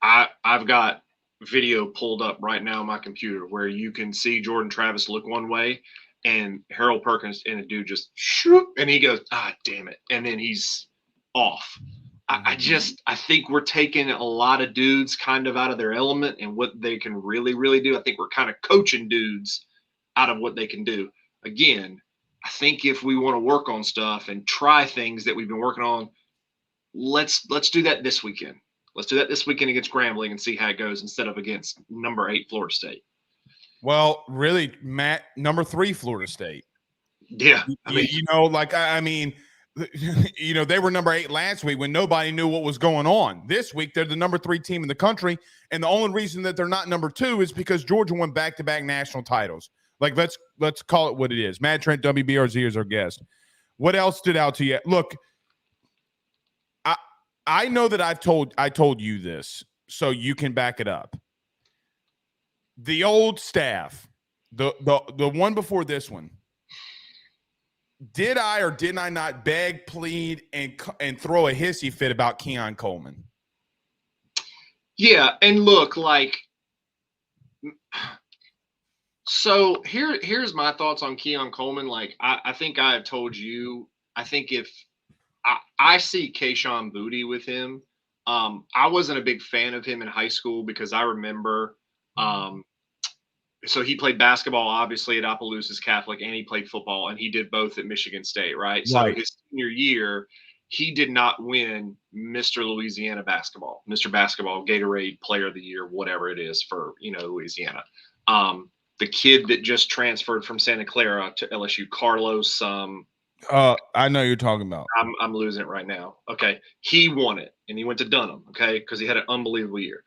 I've got video pulled up right now on my computer where you can see Jordan Travis look one way and Harold Perkins and a dude just shoot, and he goes, damn it. And then he's off. I think we're taking a lot of dudes kind of out of their element and what they can really, really do. I think we're kind of coaching dudes out of what they can do. Again, I think if we want to work on stuff and try things that we've been working on, let's do that this weekend. Let's do that this weekend against Grambling and see how it goes instead of against number 8 Florida State. Well, really, Matt, number 3 Florida State. Yeah. I mean, they were number 8 last week when nobody knew what was going on. This week, they're the number 3 team in the country. And the only reason that they're not number 2 is because Georgia won back-to-back national titles. Like, let's call it what it is. Matt Trent, WBRZ is our guest. What else stood out to you? Look, I know that I told you this, so you can back it up. The old staff, the one before this one, did I or did I not beg, plead, and throw a hissy fit about Keon Coleman? Yeah, and look, like, so here's my thoughts on Keon Coleman. Like, I think I have told you, I think if I see Kayshawn Booty with him. I wasn't a big fan of him in high school because I remember so he played basketball, obviously, at Opelousas Catholic, and he played football, and he did both at Michigan State, right? So his senior year, he did not win Mr. Louisiana Basketball, Mr. Basketball, Gatorade Player of the Year, whatever it is for, Louisiana. the kid that just transferred from Santa Clara to LSU, Carlos. I know you're talking about. I'm losing it right now. Okay, he won it, and he went to Dunham. Okay, because he had an unbelievable year.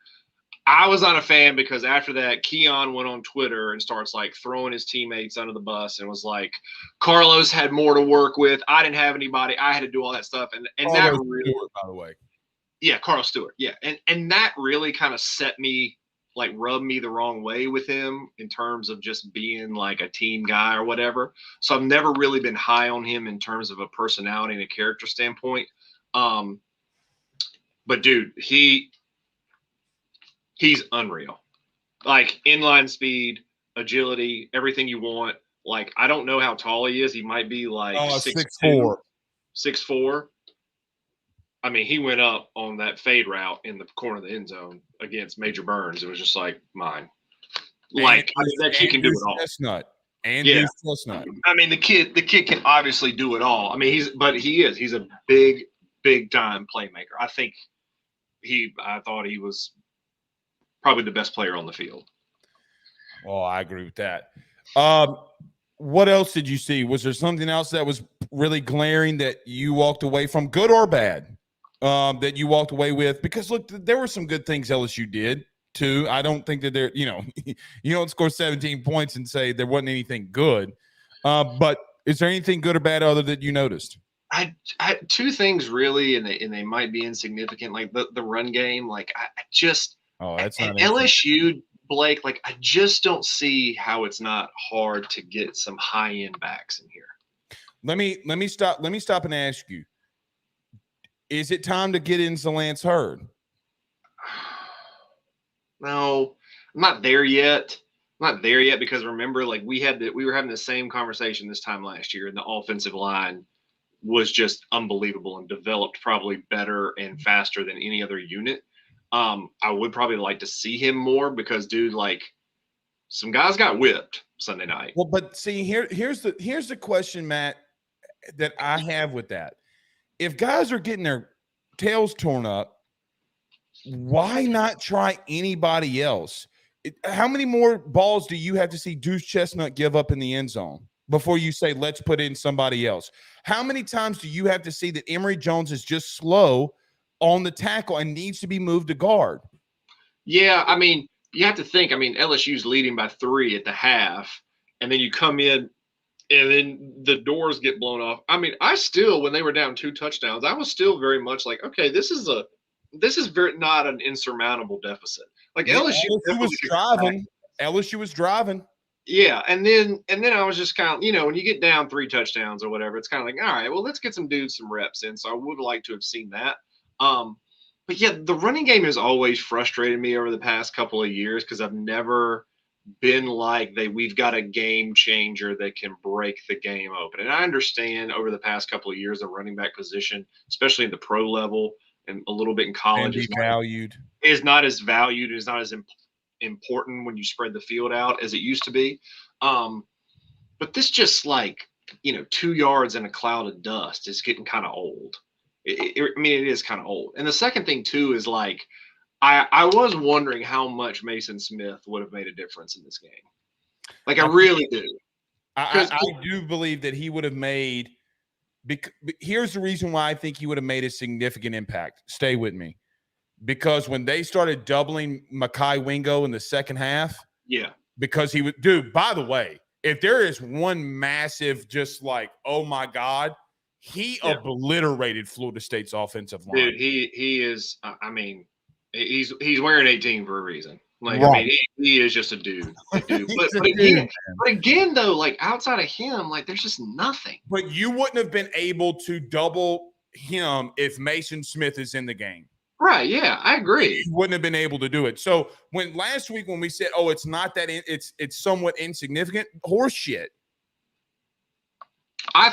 I was not a fan because after that, Keon went on Twitter and starts like throwing his teammates under the bus and was like, Carlos had more to work with. I didn't have anybody. I had to do all that stuff. And that really, Stewart, by the way. Yeah, Carl Stewart. Yeah. And that really kind of rubbed me the wrong way with him in terms of just being like a team guy or whatever. So I've never really been high on him in terms of a personality and a character standpoint. But dude, he's unreal. Like inline speed, agility, everything you want. Like, I don't know how tall he is. He might be like 6'4". 6'4". I mean, he went up on that fade route in the corner of the end zone against Major Burns. It was just like mine. Like, that kid can do it all. Chestnut. And Yeah. Chestnut. I mean, the kid can obviously do it all. I mean, he's a big time playmaker. I thought he was probably the best player on the field. Oh, I agree with that. What else did you see? Was there something else that was really glaring that you walked away from, good or bad, that you walked away with? Because, look, there were some good things LSU did, too. I don't think that you don't score 17 points and say there wasn't anything good. But is there anything good or bad other that you noticed? I two things really, and they might be insignificant, like the run game. Like I just that's not LSU, Blake. Like I just don't see how it's not hard to get some high end backs in here. Let me stop and ask you: is it time to get into Lance Hurd? No, I'm not there yet. Because remember, like we were having the same conversation this time last year, and the offensive line was just unbelievable and developed probably better and faster than any other unit. I would probably like to see him more because, dude, like some guys got whipped Sunday night. Well, but see, here's the question, Matt, that I have with that. If guys are getting their tails torn up, why not try anybody else? How many more balls do you have to see Deuce Chestnut give up in the end zone before you say, let's put in somebody else? How many times do you have to see that Emory Jones is just slow on the tackle and needs to be moved to guard? Yeah, I mean, you have to think, LSU's leading by 3 at the half, and then you come in and then the doors get blown off. I mean, I still, when they were down 2 touchdowns, I was still very much like, okay, this is very not an insurmountable deficit. Like LSU was driving. Yeah, and then I was just kind of, when you get down 3 touchdowns or whatever, it's kind of like, all right, well, let's get some dudes some reps in. So I would like to have seen that. But yeah, the running game has always frustrated me over the past couple of years because I've never been like we've got a game changer that can break the game open. And I understand over the past couple of years the running back position, especially in the pro level and a little bit in college, is not as valued, is not as important when you spread the field out as it used to be. But this just 2 yards in a cloud of dust is getting kind of old. It is kind of old. And the second thing too is I was wondering how much Mason Smith would have made a difference in this game. I really do. I do believe that he would have made. Here's the reason why I think he would have made a significant impact. Stay with me. Because when they started doubling Mekhi Wingo in the second half, yeah, because he would, dude, by the way, if there is one massive, just oh my God, he obliterated Florida State's offensive line. Dude, he is, he's wearing 18 for a reason. He is just a dude. But again, though, outside of him, there's just nothing. But you wouldn't have been able to double him if Mason Smith is in the game. Right, yeah, I agree. You wouldn't have been able to do it. So last week when we said, "Oh, it's not that it's somewhat insignificant," horse shit. I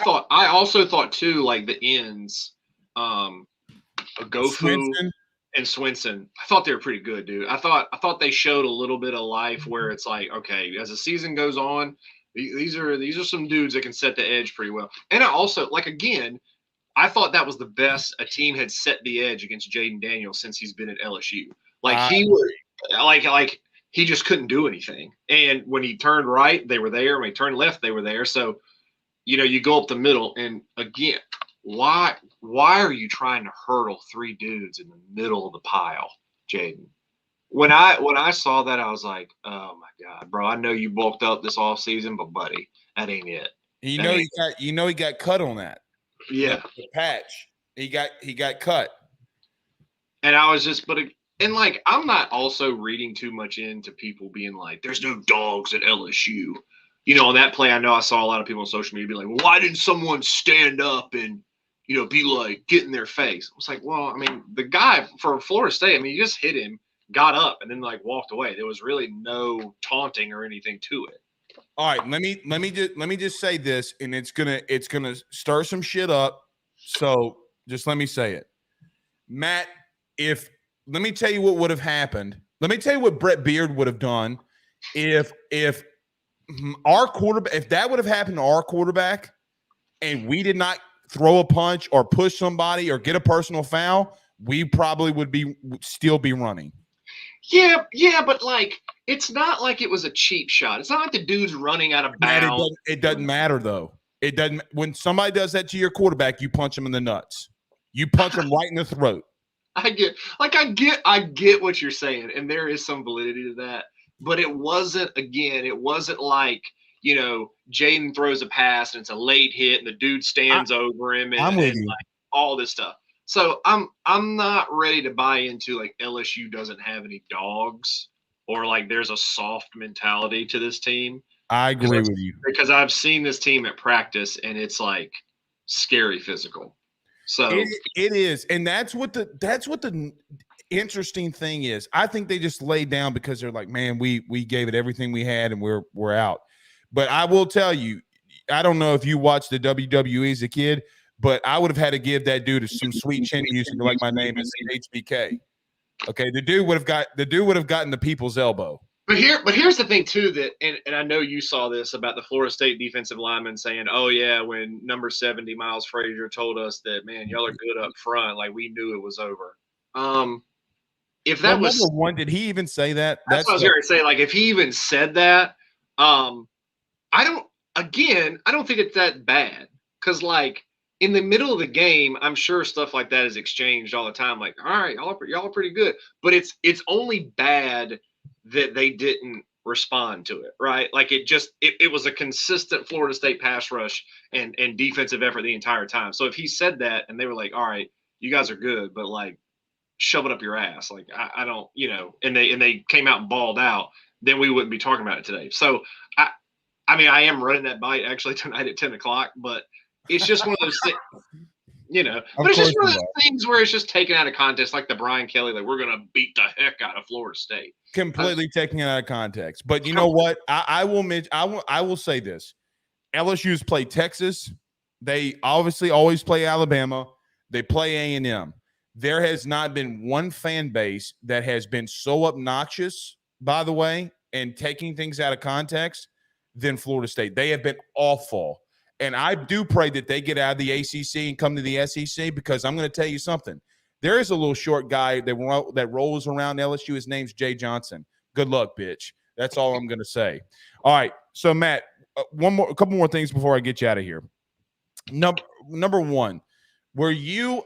also thought too, the ends, Gofu and Swinson. I thought they were pretty good, dude. I thought they showed a little bit of life where it's okay, as the season goes on, these are some dudes that can set the edge pretty well. And I also again, I thought that was the best a team had set the edge against Jaden Daniels since he's been at LSU. He was he just couldn't do anything. And when he turned right, they were there. When he turned left, they were there. So, you go up the middle, and again, why are you trying to hurdle 3 dudes in the middle of the pile, Jaden? When I saw that, I was like, oh my God, bro, I know you bulked up this off season, but buddy, that ain't it. He got cut on that. Yeah. The patch. He got cut. And I was just, I'm not also reading too much into people being like, there's no dogs at LSU. On that play, I know I saw a lot of people on social media be like, well, why didn't someone stand up and, be like, get in their face? I was like, well, I mean, the guy for Florida State, he just hit him, got up, and then walked away. There was really no taunting or anything to it. All right, let me just say this, and it's gonna stir some shit up. So just let me say it, Matt. Let me tell you what would have happened. Let me tell you what Brett Beard would have done if our quarterback, if that would have happened to our quarterback, and we did not throw a punch or push somebody or get a personal foul, we probably would still be running. Yeah, but it's not like it was a cheap shot. It's not like the dude's running out of bounds. It doesn't matter though. It doesn't. When somebody does that to your quarterback, you punch them in the nuts. You punch them right in the throat. I get what you're saying, and there is some validity to that. But it wasn't like, Jaden throws a pass and it's a late hit and the dude stands over him and all this stuff. So I'm not ready to buy into LSU doesn't have any dogs or there's a soft mentality to this team. I agree with you. Because I've seen this team at practice and it's scary physical. So it is, and that's what the interesting thing is. I think they just laid down because they're like, man, we gave it everything we had and we're out. But I will tell you, I don't know if you watched the WWE as a kid, but I would have had to give that dude some sweet chin music like my name is HBK. Okay, the dude would have gotten the people's elbow. But here's the thing too that and I know you saw this about the Florida State defensive lineman saying, "Oh yeah, when number 70 Miles Frazier told us that, man, y'all are good up front, we knew it was over." If that was number one, did he even say that? That's what I was going to say. If he even said that, I don't think it's that bad because in the middle of the game, I'm sure stuff like that is exchanged all the time. All right, y'all are pretty good, but it's only bad that they didn't respond to it, right? It was a consistent Florida State pass rush and defensive effort the entire time. So if he said that and they were like, all right, you guys are good, but shove it up your ass. I don't, and they came out and balled out, then we wouldn't be talking about it today. So I am running that bite actually tonight at 10:00, but it's just one of those things. But it's just one of those things where it's just taken out of context, like the Brian Kelly, we're going to beat the heck out of Florida State. Completely taking it out of context. But you know what? I will say this. LSU's played Texas. They obviously always play Alabama. They play A&M. There has not been one fan base that has been so obnoxious, by the way, and taking things out of context than Florida State. They have been awful. And I do pray that they get out of the ACC and come to the SEC because I'm going to tell you something. There is a little short guy that rolls around LSU. His name's Jay Johnson. Good luck, bitch. That's all I'm going to say. All right. So, Matt, a couple more things before I get you out of here. Number one, were you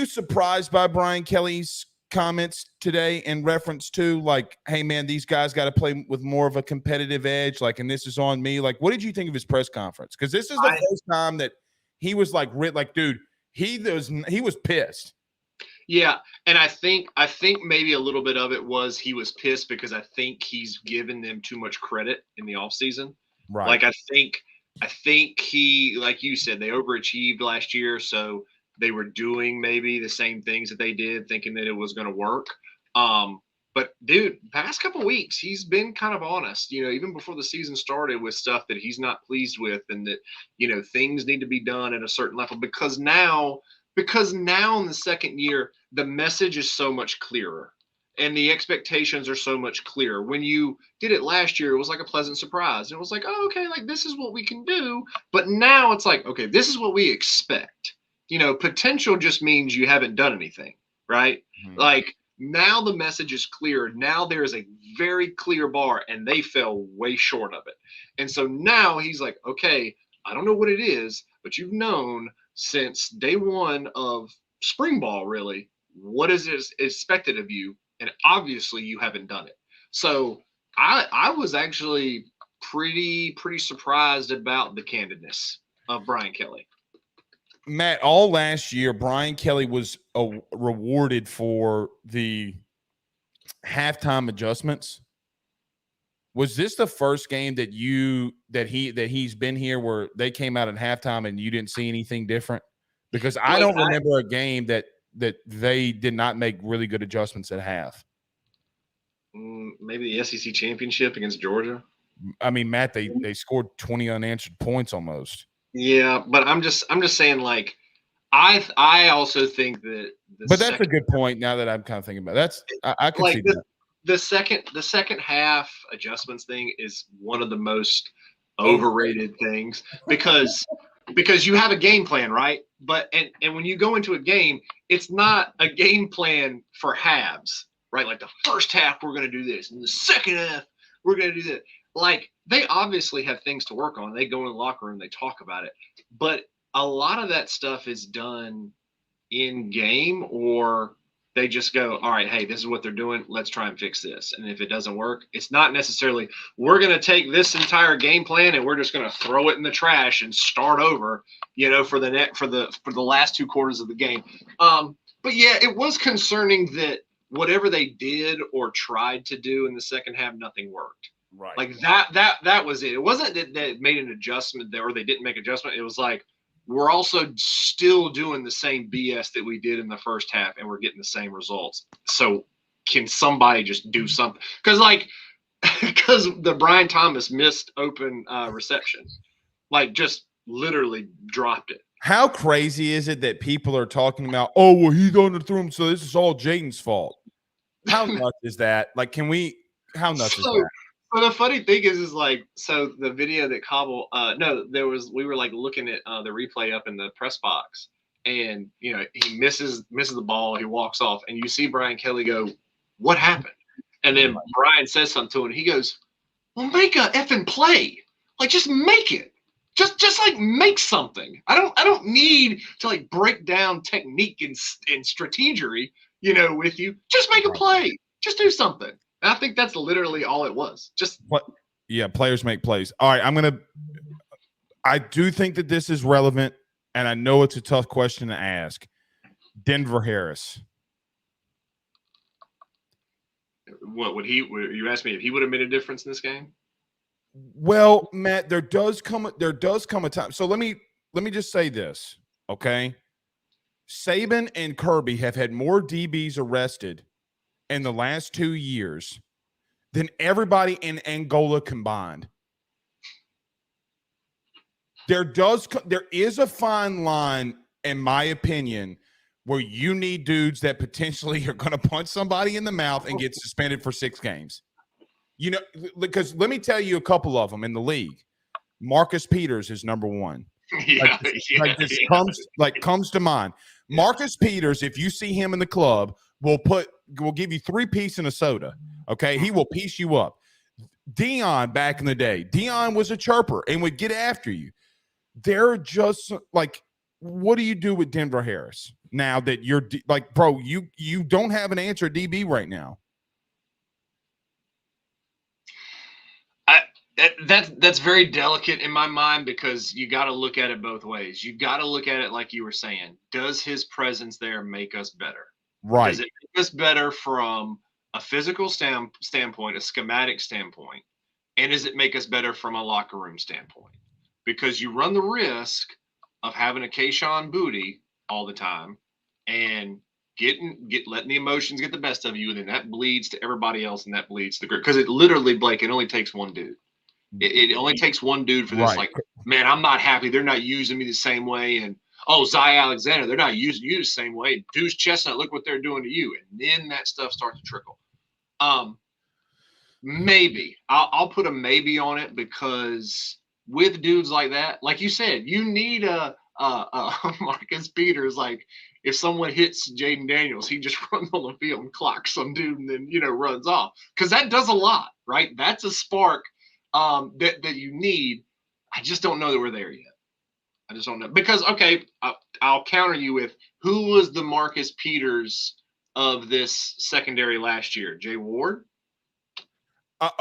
surprised by Brian Kelly's comments today in reference to hey man, these guys got to play with more of a competitive edge, and this is on me? What did you think of his press conference? Because this is the first time that he was dude, he was pissed. Yeah, and I think maybe a little bit of it was he was pissed because I think he's given them too much credit in the offseason. Right. I think he, like you said, they overachieved last year, so they were doing maybe the same things that they did, thinking that it was going to work. But dude, past couple of weeks, he's been kind of honest, even before the season started, with stuff that he's not pleased with, and that, things need to be done at a certain level because now in the second year, the message is so much clearer and the expectations are so much clearer. When you did it last year, it was like a pleasant surprise. It was like, oh, okay, this is what we can do. But now it's like, okay, this is what we expect. Potential just means you haven't done anything, right? Mm-hmm. Now the message is clear. Now there is a very clear bar, and they fell way short of it. And so now he's like, okay, I don't know what it is, but you've known since day one of spring ball, really, what is expected of you, and obviously you haven't done it. So I was actually pretty surprised about the candidness of Brian Kelly. Matt, all last year, Brian Kelly was rewarded for the halftime adjustments. Was this the first game that he's been here where they came out at halftime and you didn't see anything different? Because I don't remember a game that they did not make really good adjustments at half. Maybe the SEC championship against Georgia. I mean, Matt, they scored 20 unanswered points almost. Yeah, but I'm just saying, like, I also think that. But that's a good point. Now that I'm kind of thinking about it. I can see that. The second half adjustments thing is one of the most overrated things because you have a game plan, right? But and when you go into a game, it's not a game plan for halves, right? Like the first half we're going to do this, and the second half we're going to do that. Like, they obviously have things to work on. They go in the locker room, they talk about it. But a lot of that stuff is done in game, or they just go, all right, hey, this is what they're doing. Let's try and fix this. And if it doesn't work, it's not necessarily we're going to take this entire game plan and we're just going to throw it in the trash and start over, for the last 2 quarters of the game. But yeah, it was concerning that whatever they did or tried to do in the second half, nothing worked. Right. Like that was it. It wasn't that they made an adjustment there or they didn't make adjustment. It was like, we're also still doing the same BS that we did in the first half, and we're getting the same results. So can somebody just do something? Because the Brian Thomas missed open reception, like just literally dropped it. How crazy is it that people are talking about, oh, well, he's underthrew him, so this is all Jaden's fault? How nuts is that? Like, how nuts is that? So the funny thing is like, so the video that Cobble, we were like looking at the replay up in the press box, and he misses the ball, he walks off, and you see Brian Kelly go, what happened? And then Brian says something to him, and he goes, well, make a effing play, like just make it, just like make something. I don't need to like break down technique and strategery, with you. Just make a play, just do something. I think that's literally all it was. Just what? Yeah, players make plays. All right, I do think that this is relevant, and I know it's a tough question to ask. Denver Harris. What would you ask me if he would have made a difference in this game? Well, Matt, there does come a time. So let me just say this, okay? Saban and Kirby have had more DBs arrested in the last 2 years than everybody in Angola combined. There is a fine line, in my opinion, where you need dudes that potentially are going to punch somebody in the mouth and get suspended for 6 games. Because let me tell you a couple of them in the league. Marcus Peters is number 1. Comes to mind. Marcus Peters, if you see him in the club, will give you 3 pieces and a soda. Okay, he will piece you up. Dion back in the day, Dion was a chirper and would get after you. They're just like, what do you do with Denver Harris now that you're like, bro? You don't have an answer DB right now. That's very delicate in my mind because you got to look at it both ways. You got to look at it like you were saying. Does his presence there make us better? Right. Does it make us better from a physical standpoint, a schematic standpoint, and does it make us better from a locker room standpoint? Because you run the risk of having a Keyshawn Booty all the time and letting the emotions get the best of you, and then that bleeds to everybody else, and that bleeds to the group. Because it literally, Blake, it only takes one dude. It only takes one dude for this. Right. Like, man, I'm not happy. They're not using me the same way, and Zy Alexander, they're not using you the same way. Deuce Chestnut, look what they're doing to you. And then that stuff starts to trickle. Maybe. I'll put a maybe on it because with dudes like that, like you said, you need a Marcus Peters. Like, if someone hits Jaden Daniels, he just runs on the field and clocks some dude and then, runs off. Because that does a lot, right? That's a spark that you need. I just don't know that we're there yet. I just don't know. Because, okay, I'll counter you with who was the Marcus Peters of this secondary last year? Jay Ward?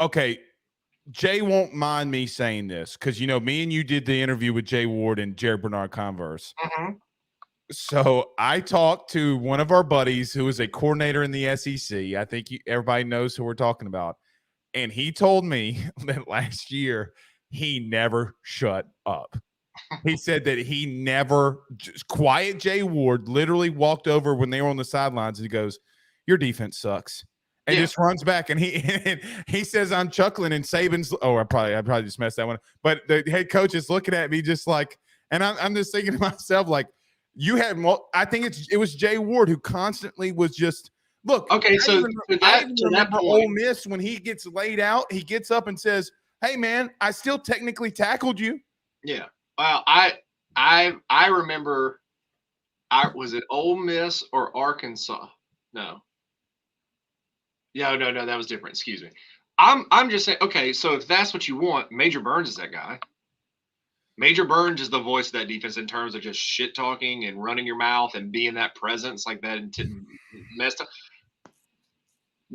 Okay. Jay won't mind me saying this because, me and you did the interview with Jay Ward and Jared Bernard Converse. Mm-hmm. So I talked to one of our buddies who is a coordinator in the SEC. I think everybody knows who we're talking about. And he told me that last year he never shut up. He said that he never – quiet Jay Ward literally walked over when they were on the sidelines and he goes, your defense sucks. And just runs back, and he says, "I'm chuckling." And Saban's, I probably just messed that one up. But the head coach is looking at me just like, and I'm just thinking to myself, like, you had. I think it was Jay Ward who constantly was just look. Okay, so I remember Ole Miss when he gets laid out, he gets up and says, "Hey, man, I still technically tackled you." Yeah, well, I remember. Was it Ole Miss or Arkansas? No. Yeah, no, that was different. Excuse me. I'm just saying, okay, so if that's what you want, Major Burns is that guy. Major Burns is the voice of that defense in terms of just shit talking and running your mouth and being that presence like that and messed up.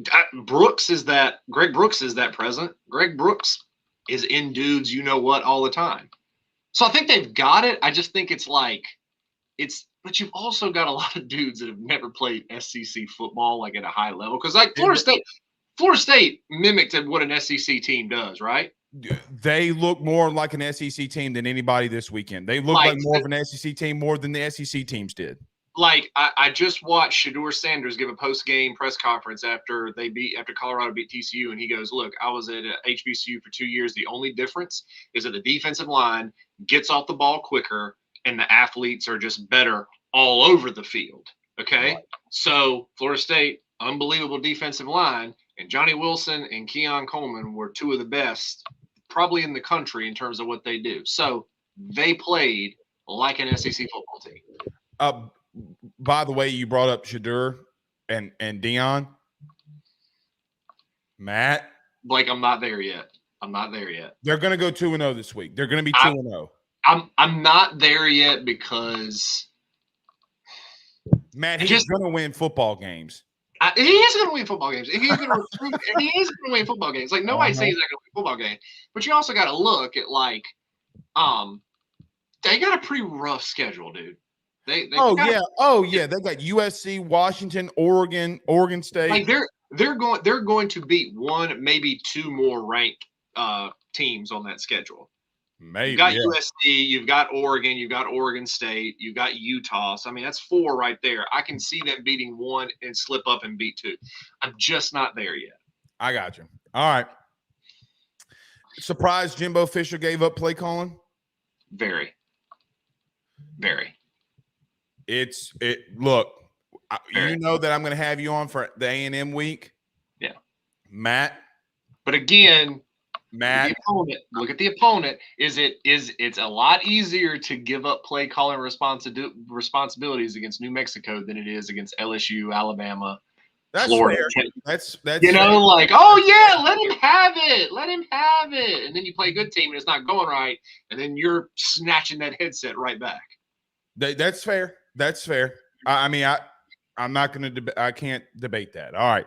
Greg Brooks is that present. Greg Brooks is in dudes, all the time. So I think they've got it. I just think but you've also got a lot of dudes that have never played SEC football like at a high level. Because like Florida State mimicked what an SEC team does, right? They look more like an SEC team than anybody this weekend. They look like more of an SEC team more than the SEC teams did. Like I just watched Shedeur Sanders give a post-game press conference after Colorado beat TCU, and he goes, "Look, I was at HBCU for 2 years. The only difference is that the defensive line gets off the ball quicker, and the athletes are just better all over the field." Okay, so Florida State, unbelievable defensive line, and Johnny Wilson and Keon Coleman were two of the best probably in the country in terms of what they do. So they played like an SEC football team. By the way, you brought up Shedeur and Deion. Matt? Blake, I'm not there yet. They're going to go 2-0 this week. They're going to be 2-0. I'm not there yet because Matt, he's going to win football games. He is going to win football games. He's going to recruit, and he is going to win football games. Like nobody's saying he's not going to win football game, but you also got to look at they got a pretty rough schedule, dude. They They got USC, Washington, Oregon State. Like they're going to beat one, maybe two more ranked teams on that schedule. Maybe, you've got USC, you've got Oregon, you've got Oregon State, you've got Utah. So, I mean, that's 4 right there. I can see them beating 1 and slip up and beat 2. I'm just not there yet. I got you. All right. Surprised Jimbo Fisher gave up play calling? Very. Very. Look, you know that I'm going to have you on for the A&M week. Yeah. Matt. But again, Matt, look at the opponent. It's a lot easier to give up play calling responsibilities against New Mexico than it is against LSU, Alabama, Florida. Fair. That's fair. Oh yeah, let him have it. And then you play a good team and it's not going right, and then you're snatching that headset right back. That's fair. I'm not going to I can't debate that. All right.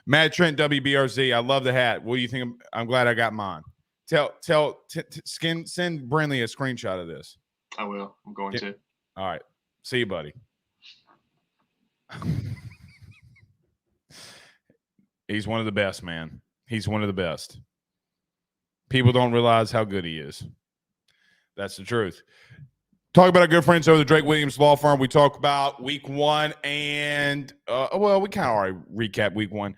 Matt Trent, WBRZ. I love the hat. What do you think? I'm glad I got mine. Send Brinley a screenshot of this. I will. I'm going to. All right. See you, buddy. He's one of the best, man. He's one of the best. People don't realize how good he is. That's the truth. Talk about our good friends over the Drake Williams Law Firm. We talk about week 1 and, we kind of already recapped week 1.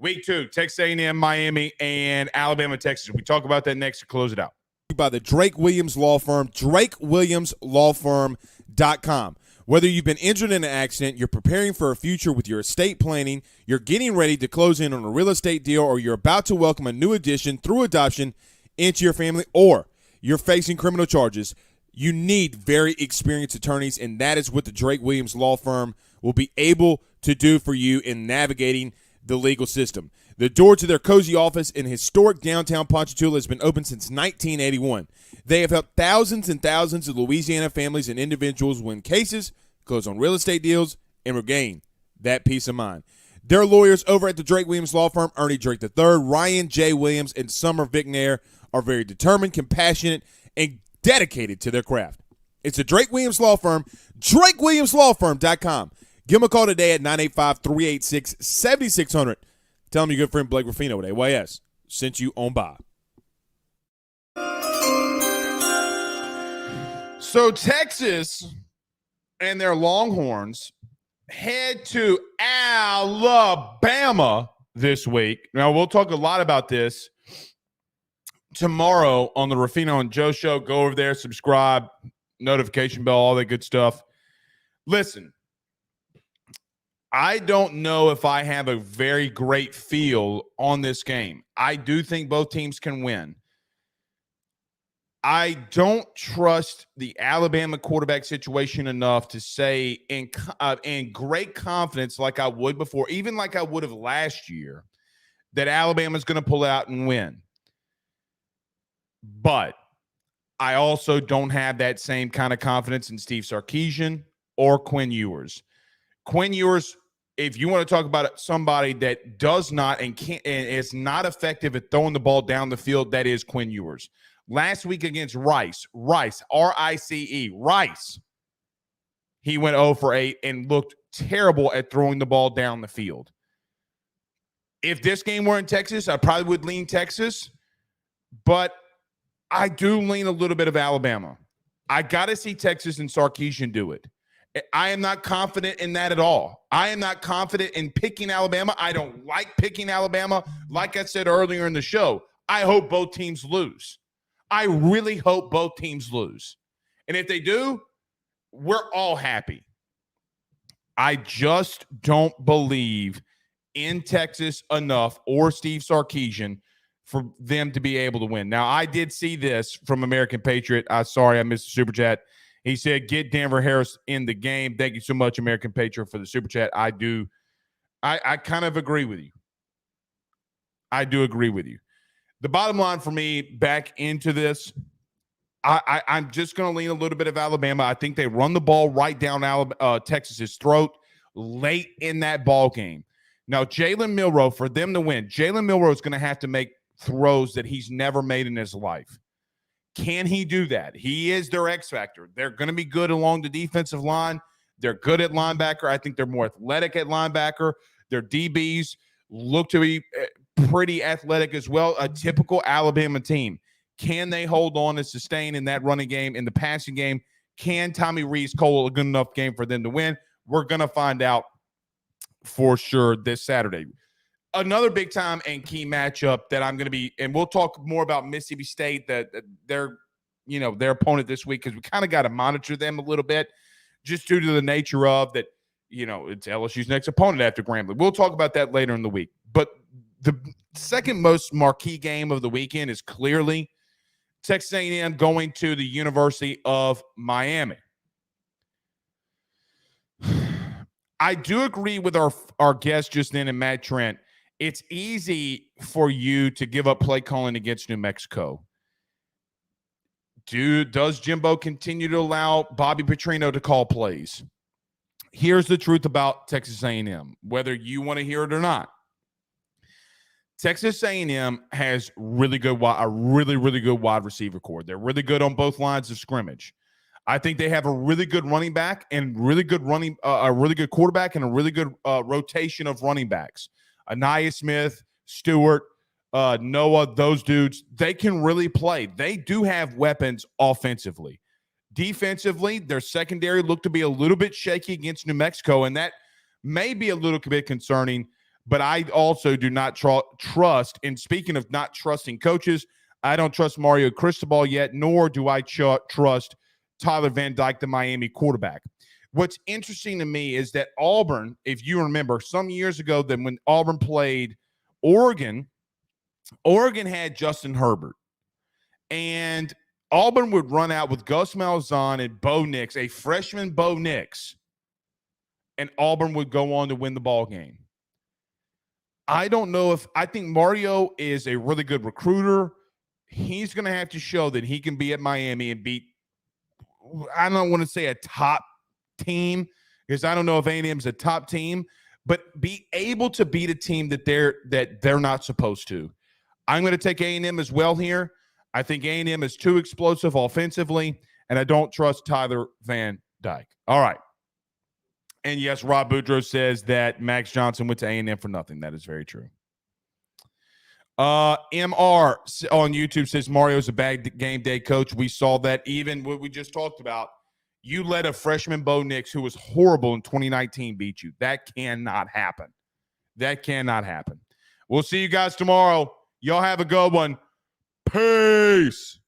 Week 2, Texas A&M, Miami, and Alabama, Texas. We talk about that next to close it out. By the Drake Williams Law Firm, drakewilliamslawfirm.com. Whether you've been injured in an accident, you're preparing for a future with your estate planning, you're getting ready to close in on a real estate deal, or you're about to welcome a new addition through adoption into your family, or you're facing criminal charges, You need very experienced attorneys, and that is what the Drake Williams Law Firm will be able to do for you in navigating the legal system. The door to their cozy office in historic downtown Ponchatoula has been open since 1981. They have helped thousands and thousands of Louisiana families and individuals win cases, close on real estate deals, and regain that peace of mind. Their lawyers over at the Drake Williams Law Firm, Ernie Drake III, Ryan J. Williams, and Summer Vignair, are very determined, compassionate, and dedicated to their craft. It's the Drake Williams Law Firm, drakewilliamslawfirm.com. Give them a call today at 985-386-7600. Tell them your good friend Blake Rafino with AYS sent you on by. So Texas and their Longhorns head to Alabama this week. Now, we'll talk a lot about this tomorrow on the Rafino and Joe show. Go over there, subscribe, notification bell, all that good stuff. Listen, I don't know if I have a very great feel on this game. I do think both teams can win. I don't trust the Alabama quarterback situation enough to say in great confidence like I would before, even like I would have last year, that Alabama's going to pull out and win. But I also don't have that same kind of confidence in Steve Sarkisian or Quinn Ewers. Quinn Ewers, if you want to talk about somebody that does not and can't and is not effective at throwing the ball down the field, that is Quinn Ewers. Last week against Rice, R-I-C-E, Rice, he went 0 for 8 and looked terrible at throwing the ball down the field. If this game were in Texas, I probably would lean Texas, but I do lean a little bit of Alabama. I got to see Texas and Sarkisian do it. I am not confident in that at all. I am not confident in picking Alabama. I don't like picking Alabama. Like I said earlier in the show, I hope both teams lose. I really hope both teams lose. And if they do, we're all happy. I just don't believe in Texas enough or Steve Sarkisian for them to be able to win. Now, I did see this from American Patriot. Sorry, I missed the super chat. He said, get Denver Harris in the game. Thank you so much, American Patriot, for the super chat. I do. I kind of agree with you. I do agree with you. The bottom line for me, back into this, I'm just going to lean a little bit of Alabama. I think they run the ball right down Texas's throat late in that ball game. Now, Jalen Milroe, for them to win, Jalen Milroe is going to have to make throws that he's never made in his life. Can he do that? He is their X factor. They're going to be good along the defensive line. They're good at linebacker. I think they're more athletic at linebacker. Their DBs look to be pretty athletic as well. A typical Alabama team. Can they hold on and sustain in that running game, in the passing game? Can Tommy Rees call a good enough game for them to win? We're going to find out for sure this Saturday. Another big time and key matchup that I'm going to be, and we'll talk more about Mississippi State, that their opponent this week, because we kind of got to monitor them a little bit just due to the nature of that, it's LSU's next opponent after Grambling. We'll talk about that later in the week. But the second most marquee game of the weekend is clearly Texas A&M going to the University of Miami. I do agree with our guest just then, and Matt Trent. It's easy for you to give up play calling against New Mexico. Does Jimbo continue to allow Bobby Petrino to call plays? Here's the truth about Texas A&M, whether you want to hear it or not. Texas A&M has a really good wide receiver core. They're really good on both lines of scrimmage. I think they have a really good running back and a really good quarterback and a really good rotation of running backs. Anaya Smith, Stewart, Noah, those dudes, they can really play. They do have weapons offensively. Defensively, their secondary looked to be a little bit shaky against New Mexico, and that may be a little bit concerning, but I also do not trust, and speaking of not trusting coaches, I don't trust Mario Cristobal yet, nor do I trust Tyler Van Dyke, the Miami quarterback. What's interesting to me is that Auburn, if you remember, some years ago, then when Auburn played Oregon had Justin Herbert. And Auburn would run out with Gus Malzahn and Bo Nix, a freshman Bo Nix, and Auburn would go on to win the ball game. I don't know if I think Mario is a really good recruiter. He's going to have to show that he can be at Miami and beat, I don't want to say a top team, because I don't know if A&M is a top team, but be able to beat a team that they're not supposed to. I'm going to take A&M as well here. I think A&M is too explosive offensively, and I don't trust Tyler Van Dyke. All right. And yes, Rob Boudreaux says that Max Johnson went to A&M for nothing. That is very true. MR on YouTube says Mario's a bad game day coach. We saw that even what we just talked about. You let a freshman Bo Nix, who was horrible in 2019, beat you. That cannot happen. That cannot happen. We'll see you guys tomorrow. Y'all have a good one. Peace.